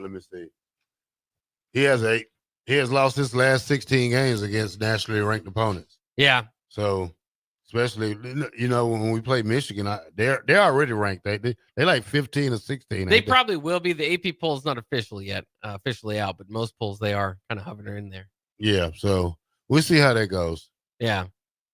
let me see. He has lost his last 16 games against nationally ranked opponents. Yeah. So especially, when we play Michigan, they're already ranked. They like 15 or 16. They probably will be. The AP poll is not official yet, officially out, but most polls they are kind of hovering in there. Yeah, so we'll see how that goes. Yeah,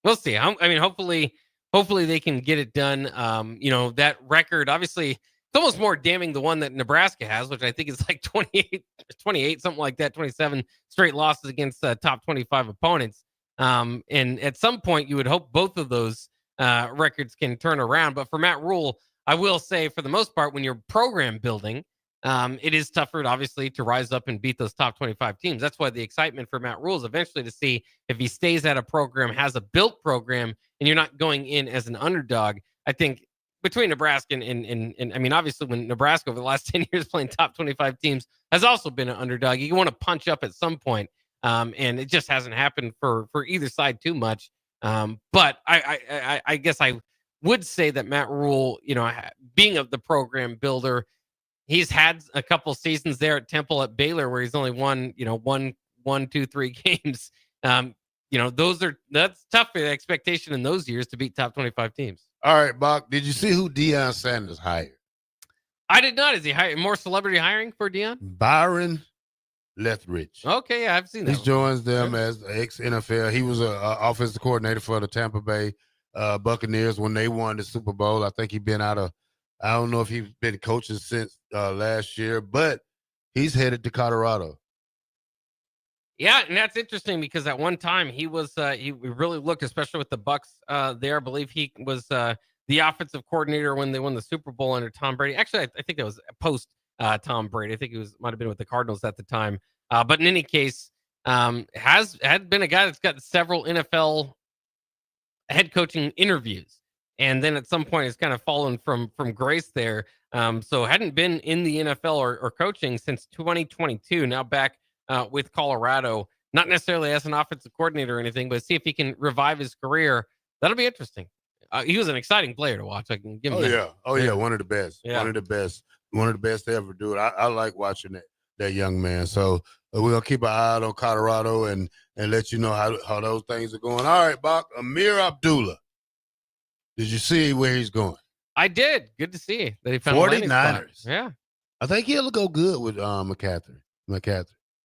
we'll see. I mean, hopefully they can get it done. That record, obviously, it's almost more damning the one that Nebraska has, which I think is like 28, something like that, 27 straight losses against top 25 opponents. And at some point you would hope both of those records can turn around. But for Matt Rule, I will say for the most part, when you're program building, it is tougher, obviously, to rise up and beat those top 25 teams. That's why the excitement for Matt Rule is eventually to see if he stays at a program, has a built program, and you're not going in as an underdog. I think between Nebraska and I mean, obviously, when Nebraska over the last 10 years playing top 25 teams has also been an underdog, you want to punch up at some point. And it just hasn't happened for either side too much. But I guess I would say that Matt Rule, being of the program builder, he's had a couple seasons there at Temple, at Baylor, where he's only won, 1, 2, 3 games. That's tough for the expectation in those years to beat top 25 teams. All right, Bock, did you see who Deion Sanders hired? I did not. Is he hiring more celebrity hiring for Deion? Byron Leftwich. Okay, yeah, I've seen that. He joins them as ex-NFL. He was an offensive coordinator for the Tampa Bay Buccaneers when they won the Super Bowl. I think he's been I don't know if he's been coaching since last year, but he's headed to Colorado. Yeah, and that's interesting because at one time he was he really looked, especially with the Bucks there. I believe he was the offensive coordinator when they won the Super Bowl under Tom Brady. Actually, I think that was post Tom Brady. I think he might have been with the Cardinals at the time. But in any case, had been a guy that's got several NFL head coaching interviews, and then at some point has kind of fallen from grace there. So hadn't been in the NFL or coaching since 2022. Now back with Colorado, not necessarily as an offensive coordinator or anything, but see if he can revive his career. That'll be interesting. He was an exciting player to watch. I can give him that. Yeah, one of the best. Yeah. One of the best to ever do it. I like watching that young man. So we're gonna keep an eye out on Colorado and let you know how those things are going. All right, Bock, Amir Abdullah. Did you see where he's going? I did. Good to see that he found 49ers. Yeah, I think he'll go good with McCaffrey.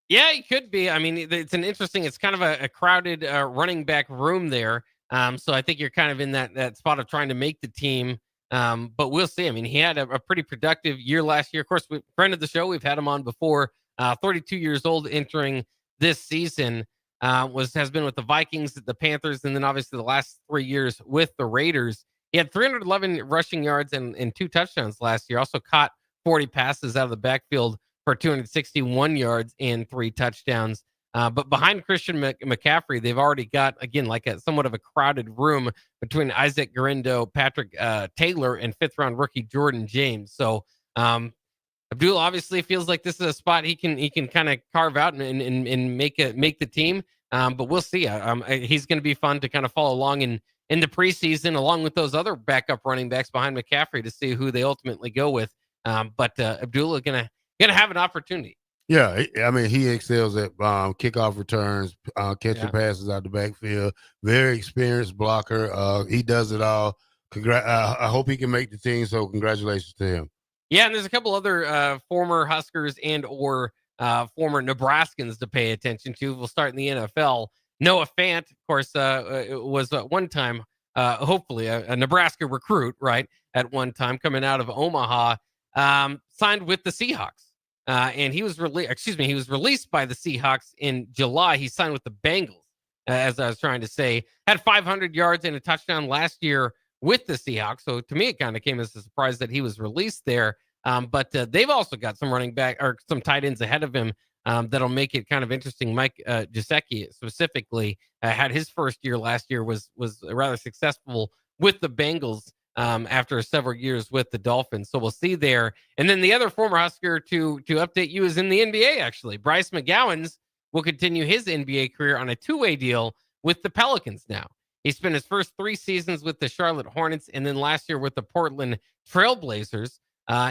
Yeah, he could be. I mean, it's kind of a crowded running back room there. So I think you're kind of in that spot of trying to make the team. But we'll see. I mean, he had a pretty productive year last year. Of course, friend of the show, we've had him on before. 32 years old entering this season. Has been with the Vikings, the Panthers, and then obviously the last 3 years with the Raiders. He had 311 rushing yards and 2 touchdowns last year. Also caught 40 passes out of the backfield for 261 yards and 3 touchdowns. But behind Christian McCaffrey, they've already got, again, like somewhat of a crowded room between Isaac Guerendo, Patrick Taylor, and 5th-round rookie Jordan James. So Abdul obviously feels like this is a spot he can kind of carve out and make the team. But we'll see. He's going to be fun to kind of follow along in the preseason, along with those other backup running backs behind McCaffrey to see who they ultimately go with. But Abdullah gonna have an opportunity. Yeah, I mean, he excels at kickoff returns, catching passes out the backfield. Very experienced blocker. He does it all. I hope he can make the team, so congratulations to him. Yeah, and there's a couple other former Huskers and or former Nebraskans to pay attention to. We'll start in the NFL. Noah Fant, of course, was at one time, hopefully, a Nebraska recruit, right, at one time, coming out of Omaha, signed with the Seahawks. And he was released by the Seahawks in July. He signed with the Bengals, as I was trying to say. Had 500 yards and a touchdown last year with the Seahawks. So to me, it kind of came as a surprise that he was released there. But they've also got some running back or some tight ends ahead of him that'll make it kind of interesting. Mike Gesicki specifically had his first year last year, was rather successful with the Bengals. After several years with the Dolphins. So we'll see there. And then the other former Husker to update you is in the NBA, actually. Bryce McGowens will continue his NBA career on a 2-way deal with the Pelicans now. He spent his first 3 seasons with the Charlotte Hornets and then last year with the Portland Trail Blazers.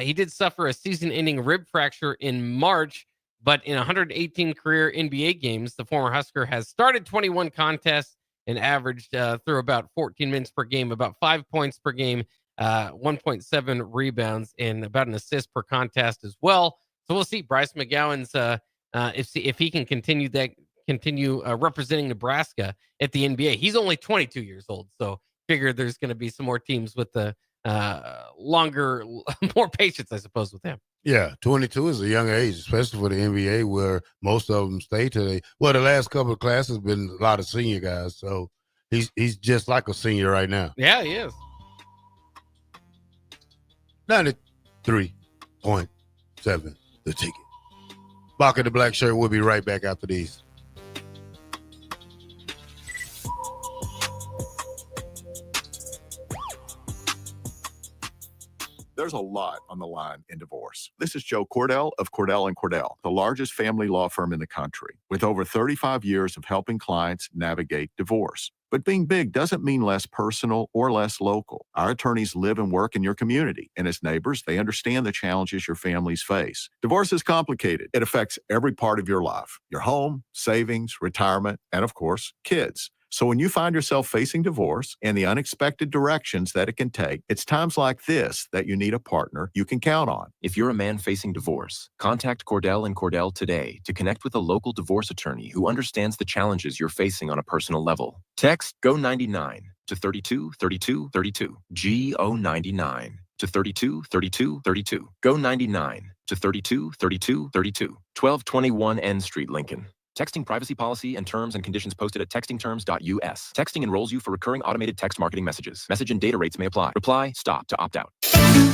He did suffer a season-ending rib fracture in March, but in 118 career NBA games, the former Husker has started 21 contests and averaged through about 14 minutes per game, about 5 points per game, 1.7 rebounds, and about an assist per contest as well. So we'll see Bryce McGowens if he can continue representing Nebraska at the NBA. He's only 22 years old, so figure there's going to be some more teams with the more patience, I suppose, with him. Yeah, 22 is a young age, especially for the NBA, where most of them stay the last couple of classes have been a lot of senior guys, so he's just like a senior right now. Yeah, he is. 93.5 93.7 The Ticket. Bock and the Blackshirt will be right back after these. There's a lot on the line in divorce. This is Joe Cordell of Cordell & Cordell, the largest family law firm in the country, with over 35 years of helping clients navigate divorce. But being big doesn't mean less personal or less local. Our attorneys live and work in your community, and as neighbors, they understand the challenges your families face. Divorce is complicated. It affects every part of your life, your home, savings, retirement, and of course, kids. So when you find yourself facing divorce and the unexpected directions that it can take, it's times like this that you need a partner you can count on. If you're a man facing divorce, contact Cordell & Cordell today to connect with a local divorce attorney who understands the challenges you're facing on a personal level. Text GO99 to 323232. GO99 to 323232. GO99 to 323232. 1221 N Street, Lincoln. Texting privacy policy and terms and conditions posted at textingterms.us. Texting enrolls you for recurring automated text marketing messages. Message and data rates may apply. Reply, stop to opt out.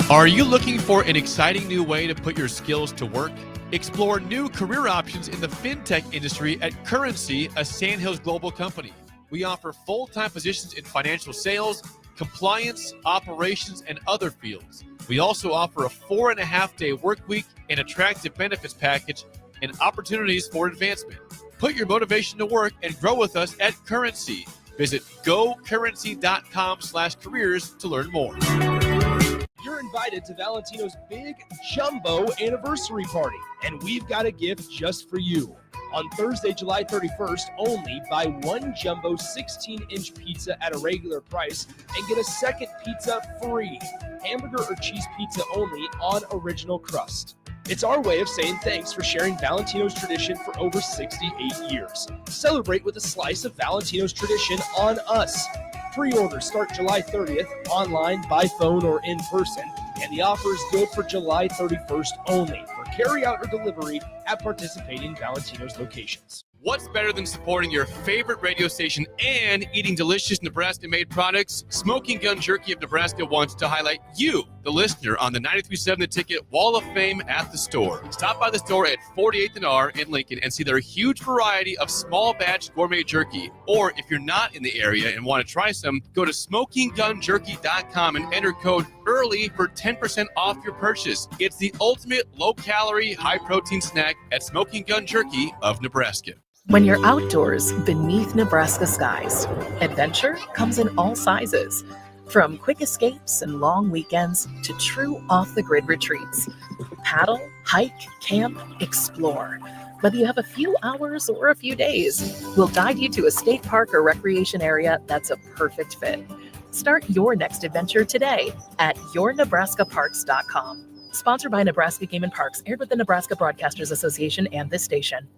Are you looking for an exciting new way to put your skills to work? Explore new career options in the fintech industry at Currency, a Sandhills global company. We offer full-time positions in financial sales, compliance, operations, and other fields. We also offer a 4.5-day work week, an attractive benefits package, and opportunities for advancement. Put your motivation to work and grow with us at Currency. Visit gocurrency.com/careers to learn more. You're invited to Valentino's big jumbo anniversary party, and we've got a gift just for you. On Thursday, July 31st, only buy one jumbo 16-inch pizza at a regular price and get a second pizza free. Hamburger or cheese pizza only on original crust. It's our way of saying thanks for sharing Valentino's tradition for over 68 years. Celebrate with a slice of Valentino's tradition on us. Pre-orders start July 30th, online, by phone, or in person, and the offer is good for July 31st only for carry-out or delivery at participating Valentino's locations. What's better than supporting your favorite radio station and eating delicious Nebraska-made products? Smoking Gun Jerky of Nebraska wants to highlight you, the listener, on the 93.7 The Ticket Wall of Fame at the store. Stop by the store at 48th and R in Lincoln and see their huge variety of small batch gourmet jerky. Or if you're not in the area and want to try some, go to smokinggunjerky.com and enter code EARLY for 10% off your purchase. It's the ultimate low-calorie, high-protein snack at Smoking Gun Jerky of Nebraska. When you're outdoors beneath Nebraska skies, adventure comes in all sizes. From quick escapes and long weekends to true off-the-grid retreats. Paddle, hike, camp, explore. Whether you have a few hours or a few days, we'll guide you to a state park or recreation area that's a perfect fit. Start your next adventure today at yournebraskaparks.com. Sponsored by Nebraska Game and Parks, aired with the Nebraska Broadcasters Association and this station.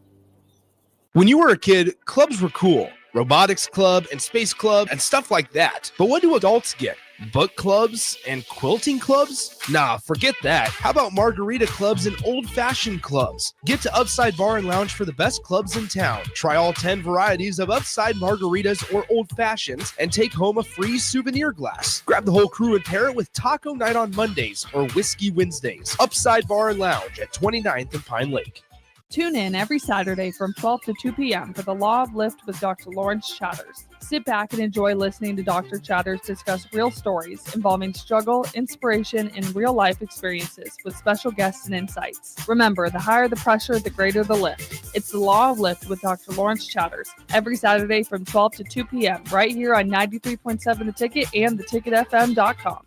When you were a kid, clubs were cool. Robotics club and space club and stuff like that. But what do adults get? Book clubs and quilting clubs? Nah, forget that. How about margarita clubs and old-fashioned clubs? Get to Upside Bar and Lounge for the best clubs in town. Try all 10 varieties of Upside margaritas or old fashions and take home a free souvenir glass. Grab the whole crew and pair it with taco night on Mondays or whiskey Wednesdays. Upside Bar and Lounge at 29th and Pine Lake. Tune in every Saturday from 12 to 2 p.m. for the Law of Lift with Dr. Lawrence Chatters. Sit back and enjoy listening to Dr. Chatters discuss real stories involving struggle, inspiration, and real-life experiences with special guests and insights. Remember, the higher the pressure, the greater the lift. It's the Law of Lift with Dr. Lawrence Chatters every Saturday from 12 to 2 p.m. right here on 93.7 The Ticket and theticketfm.com.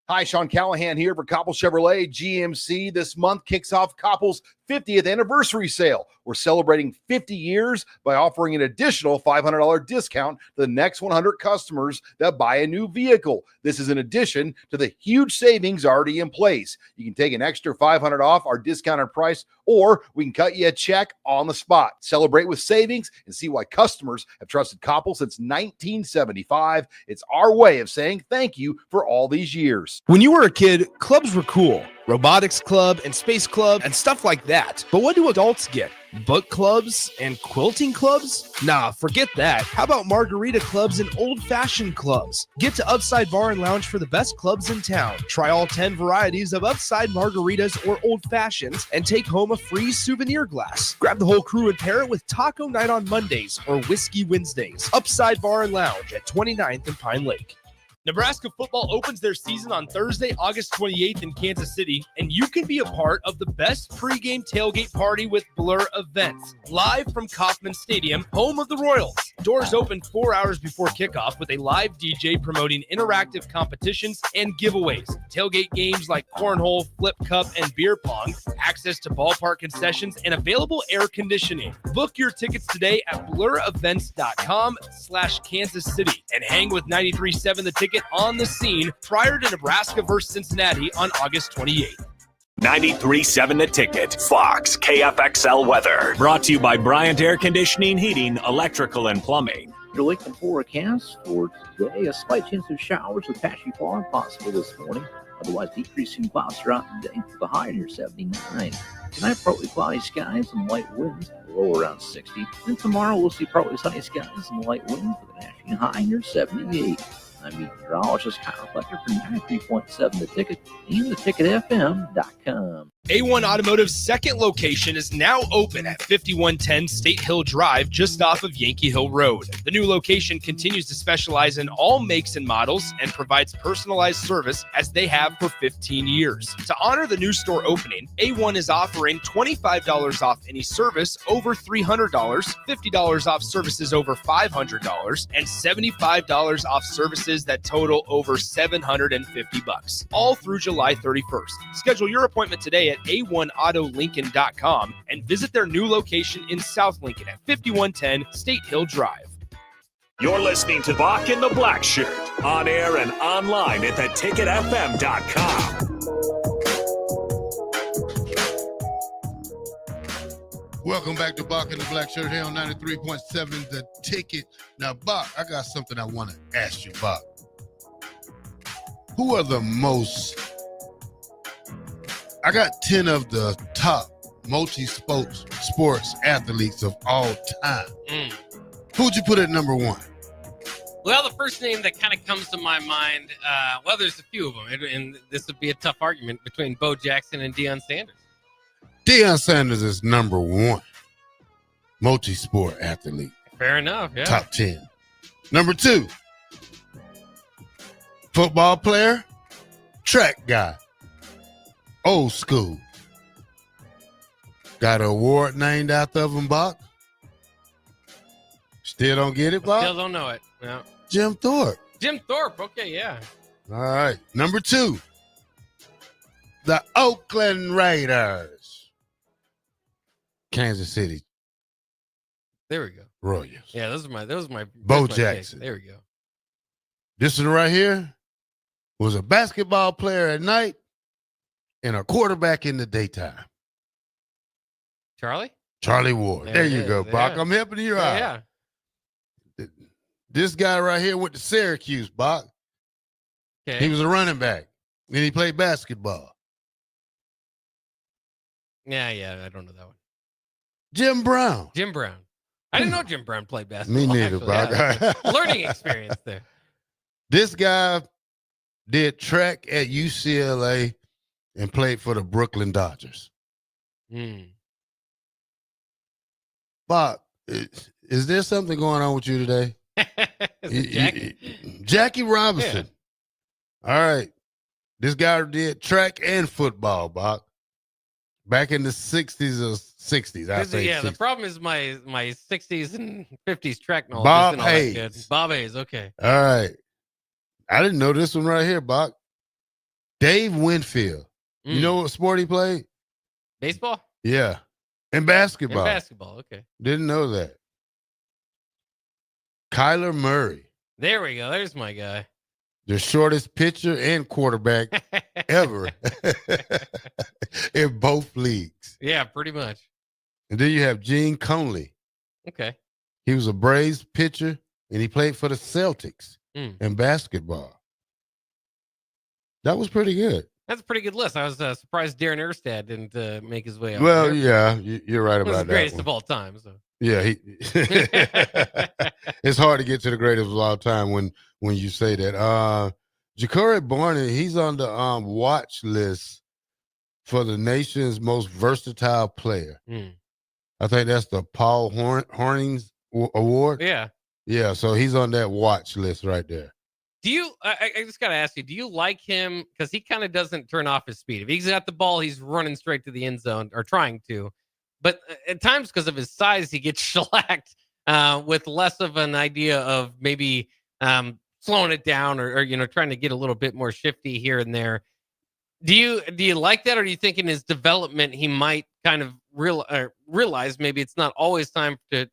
Hi, Sean Callahan here for Koppel Chevrolet GMC. This month kicks off Koppel's 50th anniversary sale. We're celebrating 50 years by offering an additional $500 discount to the next 100 customers that buy a new vehicle. This is in addition to the huge savings already in place. You can take an extra $500 off our discounted price, or we can cut you a check on the spot. Celebrate with savings and see why customers have trusted Koppel since 1975. It's our way of saying thank you for all these years. When you were a kid, clubs were cool. Robotics club and space club and stuff like that. But what do adults get? Book clubs and quilting clubs? Nah, forget that. How about margarita clubs and old-fashioned clubs? Get to Upside Bar and Lounge for the best clubs in town. Try all 10 varieties of Upside margaritas or old fashions and take home a free souvenir glass. Grab the whole crew and pair it with taco night on Mondays or whiskey Wednesdays. Upside Bar and Lounge at 29th and Pine Lake. Nebraska football opens their season on Thursday, August 28th in Kansas City, and you can be a part of the best pregame tailgate party with Blur Events, live from Kauffman Stadium, home of the Royals. Doors open 4 hours before kickoff with a live DJ promoting interactive competitions and giveaways. Tailgate games like cornhole, flip cup, and beer pong, access to ballpark concessions, and available air conditioning. Book your tickets today at blurevents.com/Kansas City and hang with 93.7 The Ticket on the scene prior to Nebraska versus Cincinnati on August 28th. 93.7 The Ticket, Fox, KFXL weather. Brought to you by Bryant Air Conditioning, Heating, Electrical, and Plumbing. Your lake and forecast for today, a slight chance of showers with patchy fog possible this morning. Otherwise, decreasing clouds throughout the day with a high near 79. Tonight, partly cloudy skies and light winds, low around 60. And tomorrow, we'll see partly sunny skies and light winds with an ashing high near 78. I'm meteorologist Kyle Fletcher for 93.7 The Ticket and theticketfm.com. A1 Automotive's second location is now open at 5110 State Hill Drive, just off of Yankee Hill Road. The new location continues to specialize in all makes and models and provides personalized service as they have for 15 years. To honor the new store opening, A1 is offering $25 off any service over $300, $50 off services over $500, and $75 off services that total over $750, all through July 31st. Schedule your appointment today at a1autolincoln.com and visit their new location in South Lincoln at 5110 State Hill Drive. You're listening to Bock and the Blackshirt, on air and online at theticketfm.com. Welcome back to Bock and the Blackshirt here on 93.7 The Ticket. Now, Bock, I got something I want to ask you, Bock. Who are the most... I got 10 of the top multi-sports athletes of all time. Who'd you put at number one? Well, the first name that kind of comes to my mind, well, there's a few of them, and this would be a tough argument between Bo Jackson and Deion Sanders. Deion Sanders is number one multi-sport athlete. Fair enough, yeah. Top 10. Number two, football player, track guy, old school. Got an award named after him, Bock? Still don't get it, Bock? Still don't know it. No. Jim Thorpe. Jim Thorpe, okay, yeah. All right. Number two, the Oakland Raiders. Kansas City. There we go. Royals. Yeah, those are my Bo my Jackson. pick. There we go. This one right here was a basketball player at night and a quarterback in the daytime. Charlie Ward. There you go, Bock. I'm helping you out. Yeah. This guy right here went to Syracuse, Bock. Okay. He was a running back. Then he played basketball. Yeah, I don't know that one. Jim Brown. Jim Brown. I didn't know Jim Brown played basketball. Me neither, Bock. Yeah. Learning experience there. This guy did track at UCLA and played for the Brooklyn Dodgers. Bob, is there something going on with you today? Jackie Robinson. Yeah. All right. This guy did track and football, Bob. Back in the 60s or 60s. I say yeah, 60s. the problem is my 60s and 50s track knowledge. Bob isn't all that Hayes. good. Bob Hayes, okay. All right. I didn't know this one right here, Bob. Dave Winfield. You know what sport he played? Baseball? Yeah. And basketball. And basketball, okay. Didn't know that. Kyler Murray. There we go. There's my guy. The shortest pitcher and quarterback ever in both leagues. Yeah, pretty much. And then you have Gene Conley. Okay. He was a Braves pitcher, and he played for the Celtics in basketball. That was pretty good. That's a pretty good list. I was surprised Darren Erstad didn't make his way up. Well, there. yeah, you're right He was about the greatest that of all time. So. Yeah, it's hard to get to the greatest of all time when you say that. Ja'Cory Barney, he's on the watch list for the nation's most versatile player. I think that's the Paul Hornings Award. Yeah. Yeah, so he's on that watch list right there. Do you, I just got to ask you, do you like him? Because he kind of doesn't turn off his speed. If he's got the ball, he's running straight to the end zone or trying to. But at times, because of his size, he gets shellacked with less of an idea of maybe slowing it down or trying to get a little bit more shifty here and there. Do you like that, or do you think in his development he might kind of realize maybe it's not always time to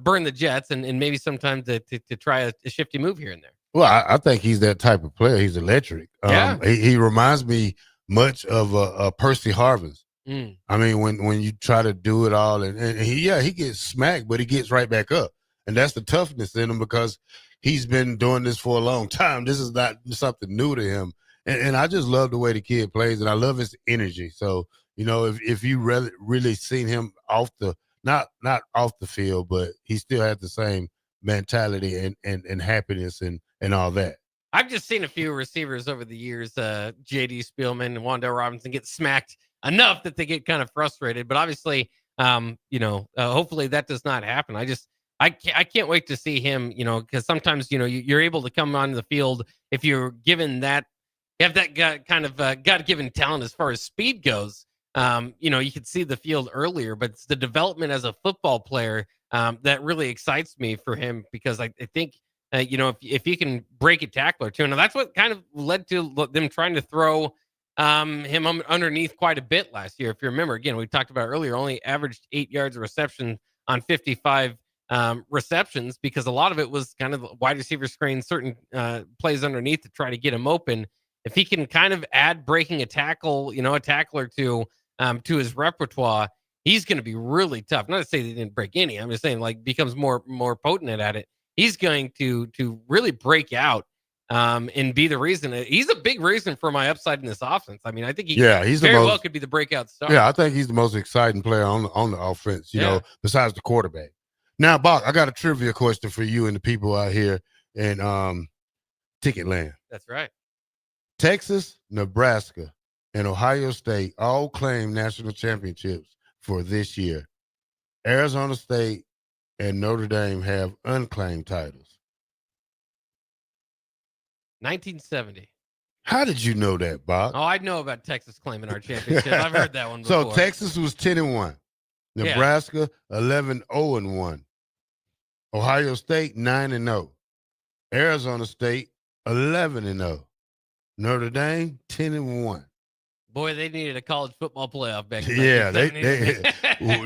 burn the jets and maybe sometimes to try a shifty move here and there? Well, I think he's that type of player. He's electric. Yeah. He reminds me much of Percy Harvins. I mean, when you try to do it all, and he gets smacked, but he gets right back up. And that's the toughness in him because he's been doing this for a long time. This is not something new to him. And I just love the way the kid plays, and I love his energy. So, if you really seen him off the, not off the field, but he still has the same mentality and happiness and all that. I've just seen a few receivers over the years, J.D. Spielman and Wan'Dale Robinson, get smacked enough that they get kind of frustrated. But obviously, hopefully that does not happen. I can't wait to see him, because sometimes, you're able to come on the field if you're given that, you have that kind of God-given talent as far as speed goes. You could see the field earlier, but it's the development as a football player that really excites me for him, because I think, if you can break a tackle or two, and that's what kind of led to them trying to throw him underneath quite a bit last year. If you remember, again, we talked about earlier, only averaged 8 yards of reception on 55 receptions, because a lot of it was kind of wide receiver screen, certain plays underneath to try to get him open. If he can kind of add breaking a tackle, a tackle or two to his repertoire, he's going to be really tough. Not to say they didn't break any. I'm just saying, becomes more potent at it. He's going to really break out and be the reason. He's a big reason for my upside in this offense. I mean, I think he's very well could be the breakout star. Yeah, I think he's the most exciting player on the offense, besides the quarterback. Now, Bock, I got a trivia question for you and the people out here in Ticketland. That's right. Texas, Nebraska, and Ohio State all claim national championships for this year. Arizona State and Notre Dame have unclaimed titles. 1970. How did you know that, Bob? Oh, I know about Texas claiming our championship. I've heard that one before. So Texas was 10-1. Nebraska 11-0-1. Ohio State 9-0. Arizona State 11-0. Notre Dame 10-1. Boy, they needed a college football playoff back then. Yeah, they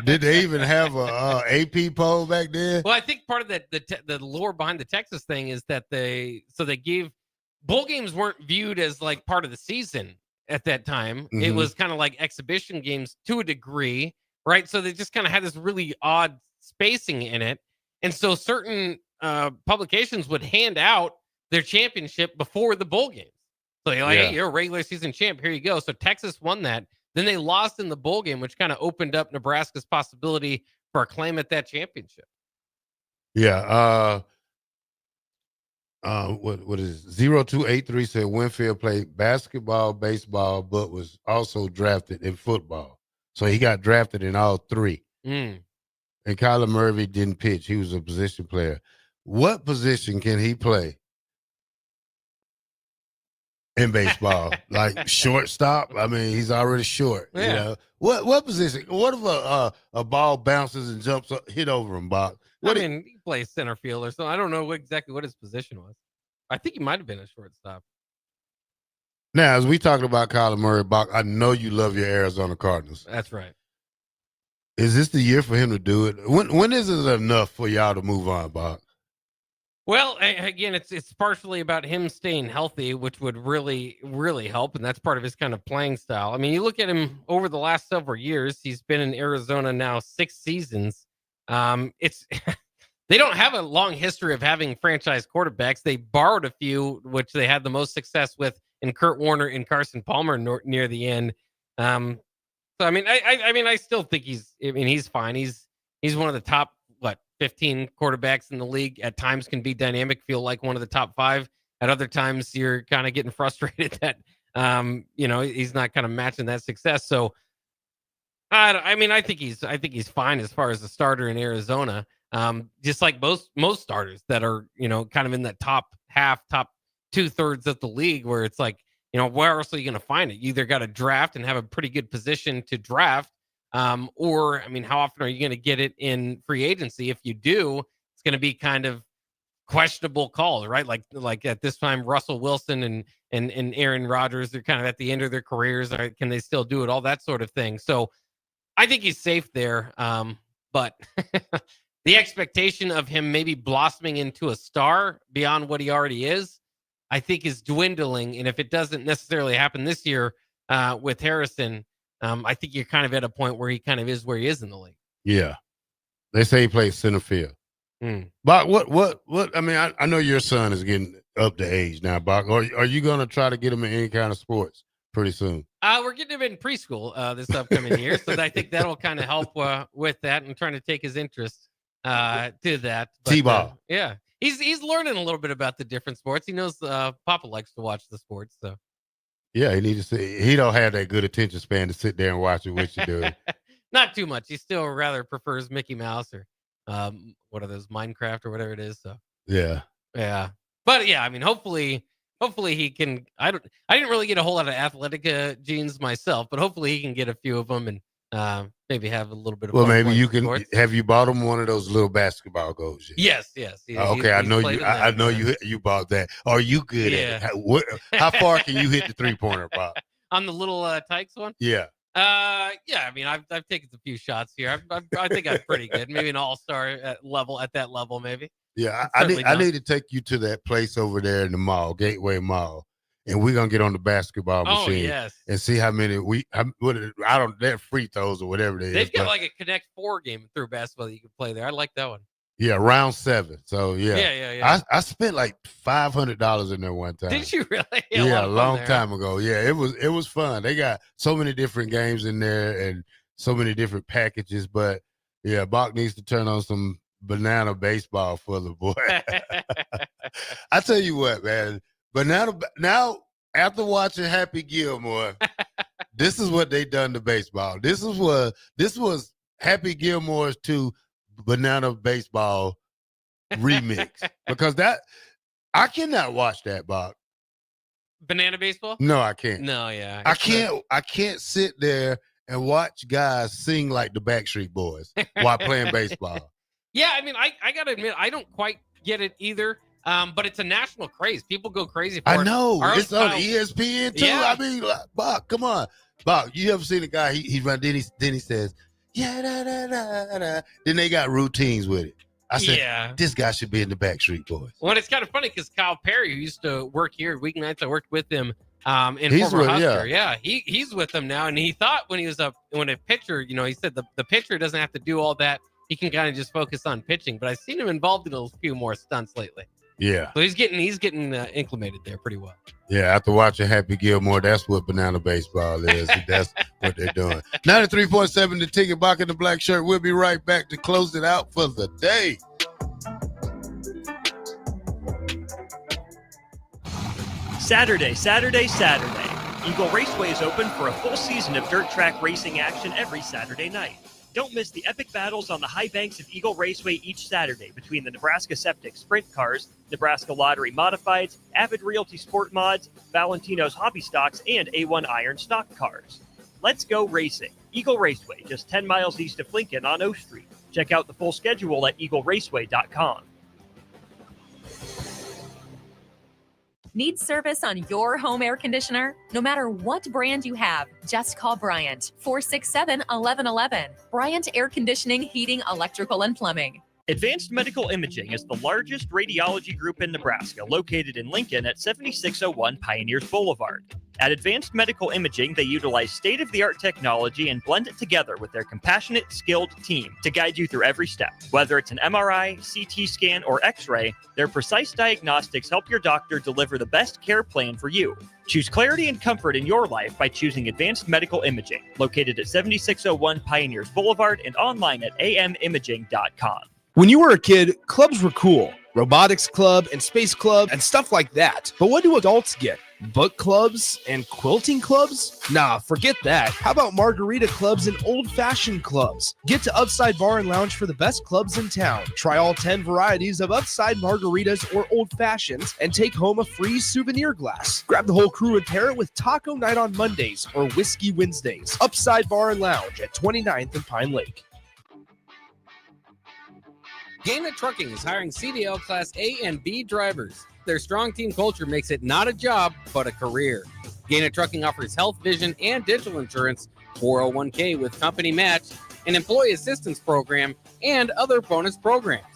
did they even have a AP poll back then? Well, I think part of the lore behind the Texas thing is that they gave bowl games weren't viewed as like part of the season at that time. Mm-hmm. It was kind of like exhibition games to a degree, right? So they just kind of had this really odd spacing in it, and so certain publications would hand out their championship before the bowl games. So you're like, hey, you're a regular season champ. Here you go. So Texas won that. Then they lost in the bowl game, which kind of opened up Nebraska's possibility for a claim at that championship. Yeah. What is it? 0283 said Winfield played basketball, baseball, but was also drafted in football. So he got drafted in all three. And Kyler Murray didn't pitch. He was a position player. What position can he play in baseball? Like shortstop? I mean, he's already short. Yeah. You know? What position? What if a ball bounces and jumps up, hit over him, Bob? He plays center field or something. I don't know exactly what his position was. I think he might have been a shortstop. Now, as we talking about Kyler Murray, Bock, I know you love your Arizona Cardinals. That's right. Is this the year for him to do it? When is it enough for y'all to move on, Bock? Well, again, it's partially about him staying healthy, which would really, really help, and that's part of his kind of playing style. I mean, you look at him over the last several years. He's been in Arizona now 6 seasons. It's they don't have a long history of having franchise quarterbacks. They borrowed a few, which they had the most success with and Kurt Warner and Carson Palmer near the end. So I mean, I still think he's fine. He's one of the top 15 quarterbacks in the league. At times can be dynamic, feel like one of the top 5. At other times, you're kind of getting frustrated that he's not kind of matching that success. So I think he's fine as far as a starter in Arizona. Just like most starters that are kind of in that top half, top 2/3 of the league, where it's like, where else are you going to find it? You either got to draft and have a pretty good position to draft, or how often are you going to get it in free agency? If you do, it's going to be kind of questionable calls, right? Like at this time, Russell Wilson and Aaron Rodgers, they're kind of at the end of their careers. Right? Can they still do it? All that sort of thing. So I think he's safe there. But the expectation of him maybe blossoming into a star beyond what he already is, I think is dwindling. And if it doesn't necessarily happen this year with Harrison, I think you're kind of at a point where he kind of is where he is in the league. Yeah. They say he plays center field. Bock, what? I know your son is getting up to age now, Bock. Are you going to try to get him in any kind of sports pretty soon? We're getting him in preschool this upcoming year. So I think that'll kind of help with that and trying to take his interest to that. T-ball. Yeah. He's learning a little bit about the different sports. He knows Papa likes to watch the sports. So yeah, he needs to see. He don't have that good attention span to sit there and watch it with you, do. Not too much. He still rather prefers Mickey Mouse or what are those, Minecraft or whatever it is. So yeah. But yeah, hopefully he can. I didn't really get a whole lot of athletic genes myself, but hopefully he can get a few of them and maybe have a little bit of. Well, maybe you can. Sports. Have you bought him one of those little basketball goals? Yes. Okay, I know you. I know you bought that. Are you good at it? How far can you hit the 3-pointer, Bob? On the little Tykes one? Yeah. I've taken a few shots here. I think I'm pretty good. Maybe an all-star at that level, maybe. Yeah, I need to take you to that place over there in the mall, Gateway Mall, and we're gonna get on the basketball machine and see how many they're free throws or whatever it is. They've got like a Connect 4 game through basketball that you can play there. I like that one. Yeah, round 7. So yeah. I spent like $500 in there one time. Did you really? Yeah, a long time ago. Yeah, it was fun. They got so many different games in there and so many different packages. But yeah, Bock needs to turn on some banana baseball for the boy. I tell you what, man. Now after watching Happy Gilmore, this is what they done to baseball. This was Happy Gilmore's to banana baseball remix, because I cannot watch that, Bob. Banana baseball? No, I can't. No, yeah. I can't sit there and watch guys sing like the Backstreet Boys while playing baseball. Yeah, I gotta admit, I don't quite get it either. But it's a national craze. People go crazy for it. I know. It's on ESPN too. Yeah. Bob, come on. Bob, you ever seen a guy, he run, then he says, yeah, da, da, da, da. Then they got routines with it. I said, this guy should be in the Backstreet Boys. Well, it's kind of funny because Kyle Perry, who used to work here weeknights, I worked with him in former Husker. Yeah, he's with them now. And he thought when a pitcher, he said the pitcher doesn't have to do all that. He can kind of just focus on pitching. But I've seen him involved in a few more stunts lately. Yeah. So he's getting acclimated there pretty well. Yeah, after watching Happy Gilmore, that's what banana baseball is. That's what they're doing. 93.7 The Ticket, Bock in the Black Shirt. We'll be right back to close it out for the day. Saturday. Eagle Raceway is open for a full season of dirt track racing action every Saturday night. Don't miss the epic battles on the high banks of Eagle Raceway each Saturday between the Nebraska Septic Sprint Cars, Nebraska Lottery Modifieds, Avid Realty Sport Mods, Valentino's Hobby Stocks, and A1 Iron Stock Cars. Let's go racing. Eagle Raceway, just 10 miles east of Lincoln on O Street. Check out the full schedule at eagleraceway.com. Need service on your home air conditioner? No matter what brand you have, just call Bryant, 467-1111. Bryant Air Conditioning, Heating, Electrical, and Plumbing. Advanced Medical Imaging is the largest radiology group in Nebraska, located in Lincoln at 7601 Pioneers Boulevard. At Advanced Medical Imaging, they utilize state-of-the-art technology and blend it together with their compassionate, skilled team to guide you through every step. Whether it's an MRI, CT scan, or X-ray, their precise diagnostics help your doctor deliver the best care plan for you. Choose clarity and comfort in your life by choosing Advanced Medical Imaging, located at 7601 Pioneers Boulevard and online at amimaging.com. When you were a kid, clubs were cool. Robotics club and space club and stuff like that. But what do adults get? Book clubs and quilting clubs? Nah, forget that. How about margarita clubs and old-fashioned clubs? Get to Upside Bar and Lounge for the best clubs in town. Try all 10 varieties of Upside margaritas or old fashions and take home a free souvenir glass. Grab the whole crew and pair it with taco night on Mondays or whiskey Wednesdays. Upside Bar and Lounge at 29th and Pine Lake. Gaina Trucking is hiring CDL Class A and B drivers. Their strong team culture makes it not a job, but a career. Gaina Trucking offers health, vision, and dental insurance, 401k with company match, an employee assistance program, and other bonus programs.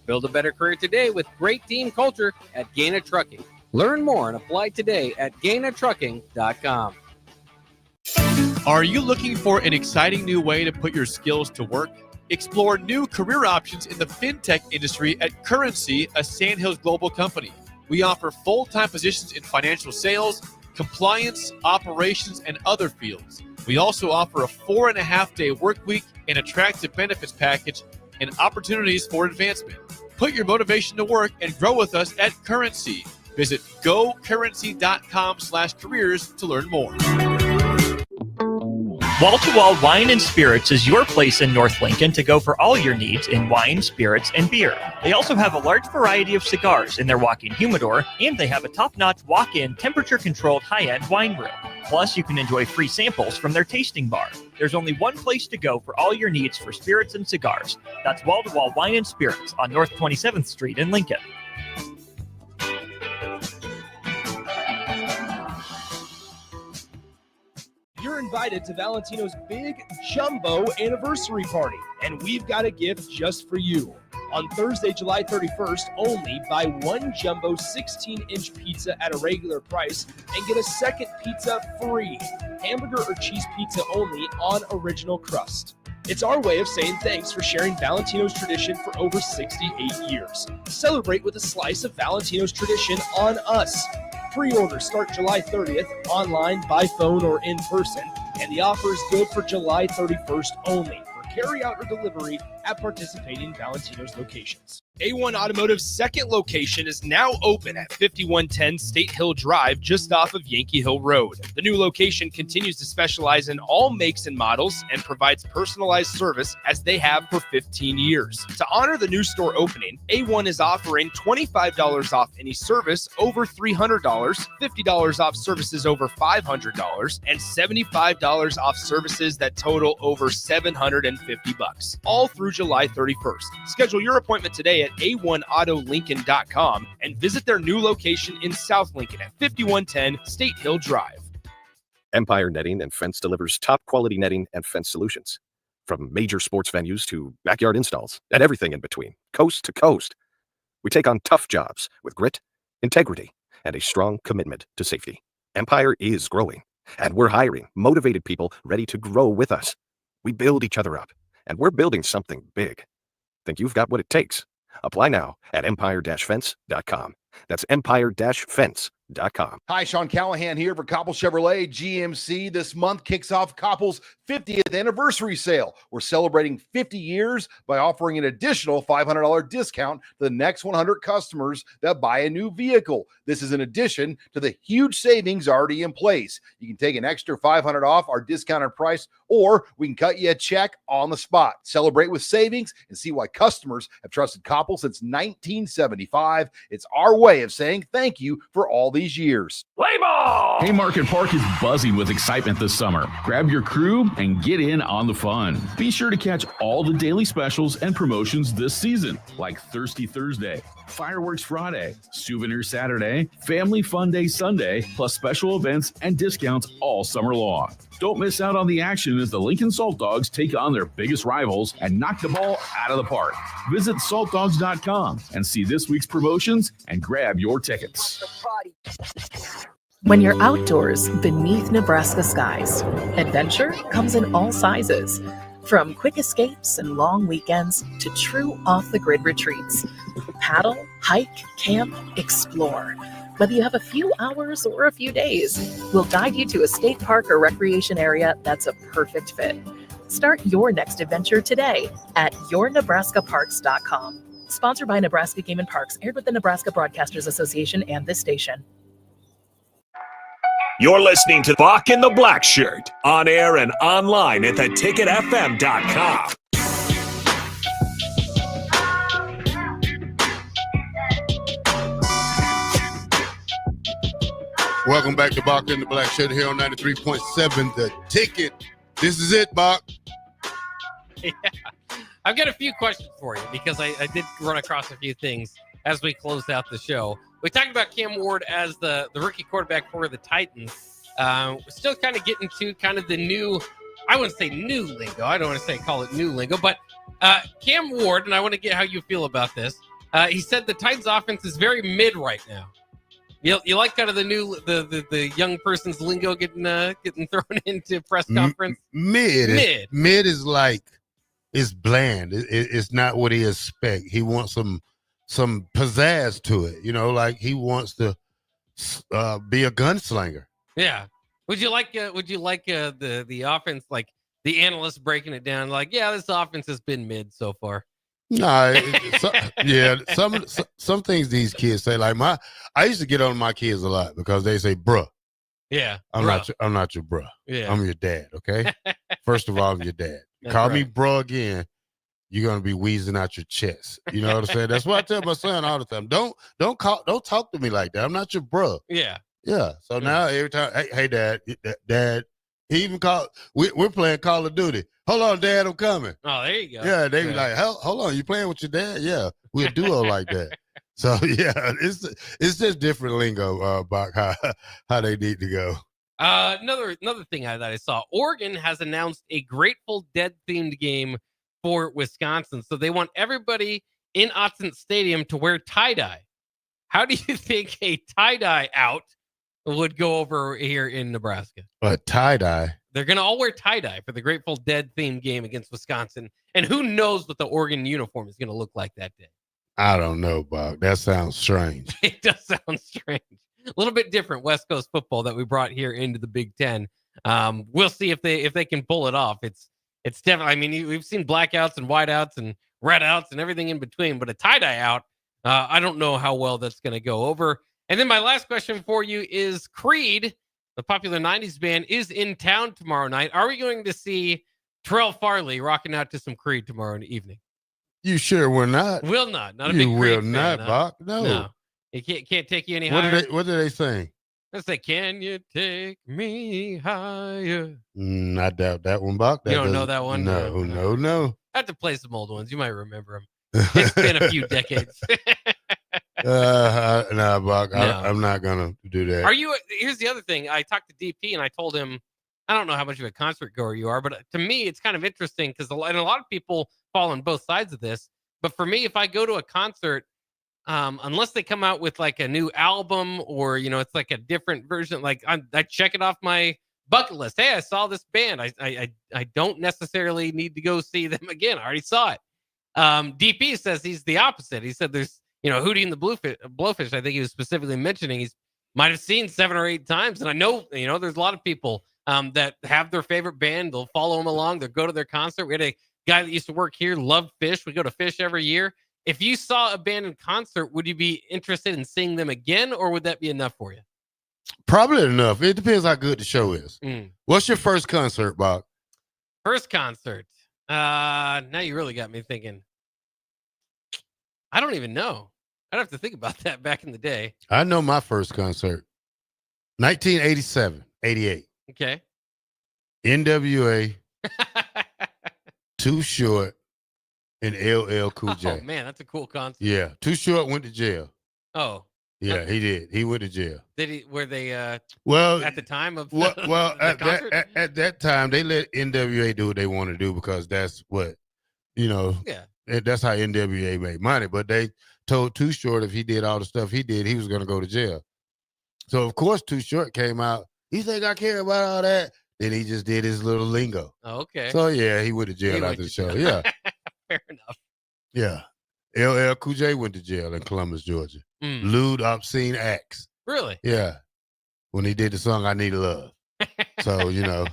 Build a better career today with great team culture at Gaina Trucking. Learn more and apply today at GainaTrucking.com. Are you looking for an exciting new way to put your skills to work? Explore new career options in the fintech industry at Currency, a Sandhills global company. We offer full-time positions in financial sales, compliance, operations, and other fields. We also offer a 4.5-day work week, an attractive benefits package, and opportunities for advancement. Put your motivation to work and grow with us at Currency. Visit gocurrency.com/careers to learn more. Wall to Wall Wine and Spirits is your place in North Lincoln to go for all your needs in wine, spirits, and beer. They also have a large variety of cigars in their walk-in humidor, and they have a top-notch walk-in temperature-controlled high-end wine room. Plus, you can enjoy free samples from their tasting bar. There's only one place to go for all your needs for spirits and cigars. That's Wall to Wall Wine and Spirits on North 27th Street in Lincoln. You're invited to Valentino's big jumbo anniversary party, and we've got a gift just for you. On Thursday, July 31st, only buy one jumbo 16-inch pizza at a regular price and get a second pizza free. Hamburger or cheese pizza only on original crust. It's our way of saying thanks for sharing Valentino's tradition for over 68 years. Celebrate with a slice of Valentino's tradition on us. Pre-orders start July 30th, online, by phone, or in person, and the offer is good for July 31st only for carry-out or delivery at participating Valentino's locations. A1 Automotive's second location is now open at 5110 State Hill Drive, just off of Yankee Hill Road. The new location continues to specialize in all makes and models and provides personalized service as they have for 15 years. To honor the new store opening, A1 is offering $25 off any service over $300, $50 off services over $500, and $75 off services that total over $750, all through July 31st. Schedule your appointment today at a1autolincoln.com and visit their new location in South Lincoln at 5110 State Hill Drive. Empire Netting and Fence delivers top quality netting and fence solutions. From major sports venues to backyard installs and everything in between, coast to coast. We take on tough jobs with grit, integrity, and a strong commitment to safety. Empire is growing, and we're hiring motivated people ready to grow with us. We build each other up, and we're building something big. Think you've got what it takes? Apply now at empire-fence.com. That's empire-fence.com. Hi, Sean Callahan here for Koppel Chevrolet GMC. This month kicks off Koppel's 50th anniversary sale. We're celebrating 50 years by offering an additional $500 discount to the next 100 customers that buy a new vehicle. This is in addition to the huge savings already in place. You can take an extra $500 off our discounted price, or we can cut you a check on the spot. Celebrate with savings and see why customers have trusted Koppel since 1975. It's our way of saying thank you for all these years. Play ball! Haymarket Park is buzzing with excitement this summer. Grab your crew and get in on the fun. Be sure to catch all the daily specials and promotions this season, like Thirsty Thursday, Fireworks Friday, Souvenir Saturday, Family Fun Day Sunday, plus special events and discounts all summer long. Don't miss out on the action as the Lincoln Salt Dogs take on their biggest rivals and knock the ball out of the park. Visit saltdogs.com and see this week's promotions and grab your tickets. When you're outdoors beneath Nebraska skies, adventure comes in all sizes. From quick escapes and long weekends to true off-the-grid retreats. Paddle, hike, camp, explore. Whether you have a few hours or a few days, we'll guide you to a state park or recreation area that's a perfect fit. Start your next adventure today at yournebraskaparks.com. Sponsored by Nebraska Game and Parks, aired with the Nebraska Broadcasters Association and this station. You're listening to Bock and the Blackshirt, on air and online at theticketfm.com. Welcome back to Bock and the Blackshirt here on 93.7 The Ticket. This is it, Bock. Yeah. I've got a few questions for you because I did run across a few things as we closed out the show. We talked about Cam Ward as the rookie quarterback for the Titans. We're still kind of getting to kind of the new, I wouldn't say new lingo. I don't want to say call it new lingo, but Cam Ward, and I want to get how you feel about this. He said the Titans offense is very mid right now. You like kind of the new the young person's lingo getting thrown into press conference? Mid is like, it's bland. It's not what he expect. He wants some pizzazz to it, like he wants to be a gunslinger. Yeah. Would you like the offense, like the analysts breaking it down, like, yeah, this offense has been mid so far? No, some things these kids say, like I used to get on my kids a lot because they say, bruh. Yeah. I'm not your bruh. Yeah. I'm your dad, okay? First of all, I'm your dad. Call me bruh again, you're gonna be wheezing out your chest. You know what I'm saying? That's what I tell my son all the time. Don't talk to me like that. I'm not your bruh. Yeah. Yeah. So now every time, hey dad, he even called. We're playing Call of Duty. Hold on, Dad, I'm coming. Oh, there you go. Yeah, they be like, hold on, you playing with your dad? Yeah, we're a duo like that. So yeah, it's just different lingo, Bock, how they need to go. Another thing that I saw, Oregon has announced a Grateful Dead themed game for Wisconsin. So they want everybody in Autzen Stadium to wear tie-dye. How do you think a tie-dye out would go over here in Nebraska? A tie-dye? They're going to all wear tie-dye for the Grateful Dead themed game against Wisconsin. And who knows what the Oregon uniform is going to look like that day. I don't know, Bock. That sounds strange. It does sound strange. A little bit different West Coast football that we brought here into the Big Ten. We'll see if they can pull it off. It's definitely, I mean, we've seen blackouts and whiteouts and red outs and everything in between, but a tie-dye out, I don't know how well that's going to go over. And then my last question for you is Creed, the popular 90s band, is in town tomorrow night. Are we going to see Terrell Farley rocking out to some Creed tomorrow evening? You sure we're not? Will not. Not a you big will Creed not, fan, Bock. No. It can't take you any higher. What do they sing? They say, "Can you take me higher?" I doubt that one, Bock. You don't know that one? No. I have to play some old ones. You might remember them. It's been a few decades. Nah, Bock. No. I'm not gonna do that. Here's the other thing. I talked to DP and I told him, I don't know how much of a concert goer you are, but to me, it's kind of interesting because a lot of people fall on both sides of this. But for me, if I go to a concert, unless they come out with like a new album or, it's like a different version, like I check it off my bucket list. Hey, I saw this band. I don't necessarily need to go see them again. I already saw it. DP says he's the opposite. He said there's, Hootie and the Blowfish, I think he was specifically mentioning, he's might have seen 7 or 8 times. And I know, there's a lot of people that have their favorite band. They'll follow them along. They'll go to their concert. We had a guy that used to work here, loved Fish. We go to Fish every year. If you saw a band in concert, would you be interested in seeing them again, or would that be enough for you? Probably enough. It depends how good the show is. What's your first concert, Bock? First concert. Now you really got me thinking. I don't even know. I'd have to think about that back in the day. I know my first concert. 1987, 88. Okay. NWA, Too Short, and LL Cool J. Oh, man, that's a cool concert. Yeah. Too Short went to jail. Oh. Yeah, he did. He went to jail. Did he? Were they? Well, at the time of well, the concert? at that time, they let NWA do what they want to do because that's what, Yeah, that's how NWA made money. But they told Too Short if he did all the stuff he did, he was going to go to jail. So of course, Too Short came out. You think I care about all that? Then he just did his little lingo. Oh, okay. So yeah, he went to jail after the show. Yeah, fair enough. yeah. LL Cool J went to jail in Columbus, Georgia. Lewd, obscene acts. Really? Yeah. When he did the song "I Need Love." So yeah.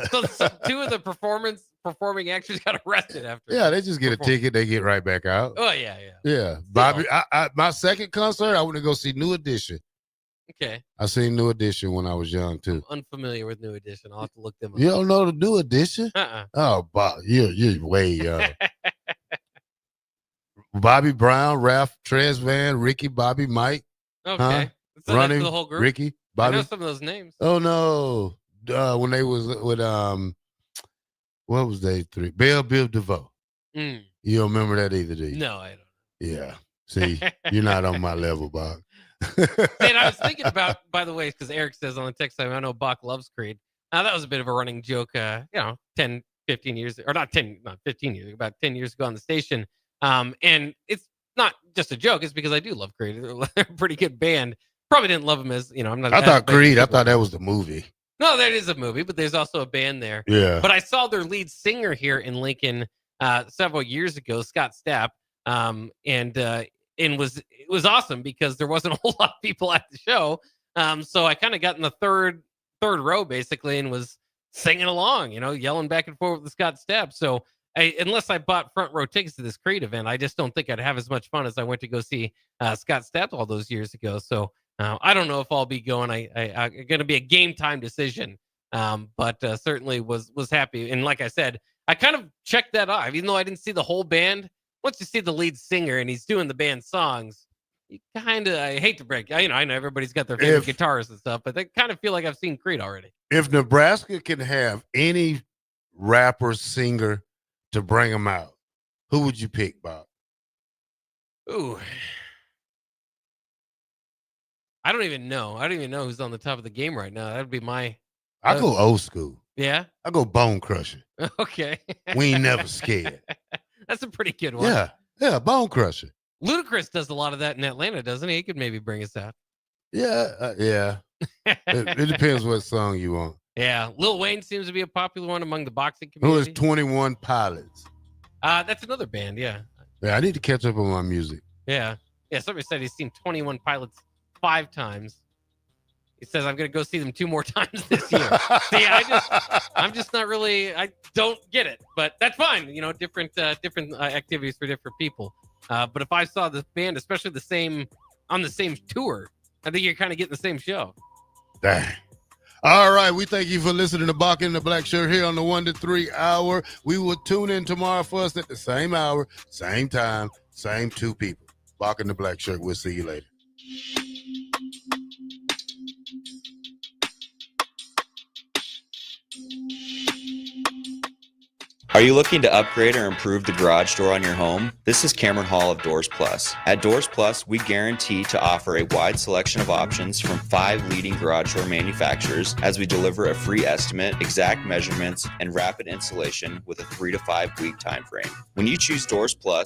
So two of the performing actors got arrested after. Yeah, they just get a ticket, they get right back out. Oh yeah. Yeah, Bobby. I my second concert, I went to go see New Edition. Okay. I seen New Edition when I was young too. I'm unfamiliar with New Edition. I'll have to look them up. You don't know the New Edition? Oh, Bob, you're way young. Bobby Brown, Ralph Tresvant, Ricky, Bobby, Mike. Okay. So Running that's the whole group? Ricky, Bobby. I know some of those names. Oh no, when they was with what was they three? Bill DeVoe. You don't remember that either, do you? No, I don't. Yeah. See, you're not on my level, Bob. And I was thinking about, by the way, because Eric says on the text time, I know Bock loves Creed. That was a bit of a running joke, 10, 15 years, or not 15 years, about 10 years ago on the station. And it's not just a joke. It's because I do love Creed. They're a pretty good band. Probably didn't love them as, I'm not. I thought Creed, I thought that was the movie. No, that is a movie, but there's also a band there. Yeah. But I saw their lead singer here in Lincoln several years ago, Scott Stapp, and it was awesome because there wasn't a whole lot of people at the show. So I kind of got in the third row basically and was singing along, yelling back and forth with Scott Stapp. So unless I bought front row tickets to this Creed event, I just don't think I'd have as much fun as I went to go see Scott Stapp all those years ago. So I don't know if I'll be going. I'm going to be a game time decision, but certainly was happy. And like I said, I kind of checked that off, even though I didn't see the whole band. Once you see the lead singer and he's doing the band songs, you kind of, I hate to break, I know everybody's got their favorite guitarists and stuff, but I kind of feel like I've seen Creed already. If Nebraska can have any rapper, singer to bring them out, who would you pick, Bob? Ooh. I don't even know. I don't even know who's on the top of the game right now. That would be my... I go old school. Yeah? I go Bone Crusher. Okay. We ain't never scared. That's a pretty good one. Yeah, Bone Crusher. Ludacris does a lot of that in Atlanta, doesn't he? He could maybe bring us out. Yeah. It depends what song you want. Yeah, Lil Wayne seems to be a popular one among the boxing community. Who is 21 Pilots? That's another band, yeah. Yeah, I need to catch up on my music. Yeah, somebody said he's seen 21 Pilots 5 times. He says, I'm going to go see them 2 more times this year. See, I'm just not really, I don't get it, but that's fine. Different activities for different people. But if I saw this band, especially on the same tour, I think you're kind of getting the same show. Dang. All right. We thank you for listening to Bock and the Blackshirt here on the 1 to 3 hour. We will tune in tomorrow for us at the same hour, same time, same 2 people. Bock and the Blackshirt. We'll see you later. Are you looking to upgrade or improve the garage door on your home? This is Cameron Hall of Doors Plus. At Doors Plus, we guarantee to offer a wide selection of options from 5 leading garage door manufacturers as we deliver a free estimate, exact measurements, and rapid installation with a 3 to 5 week time frame. When you choose Doors Plus,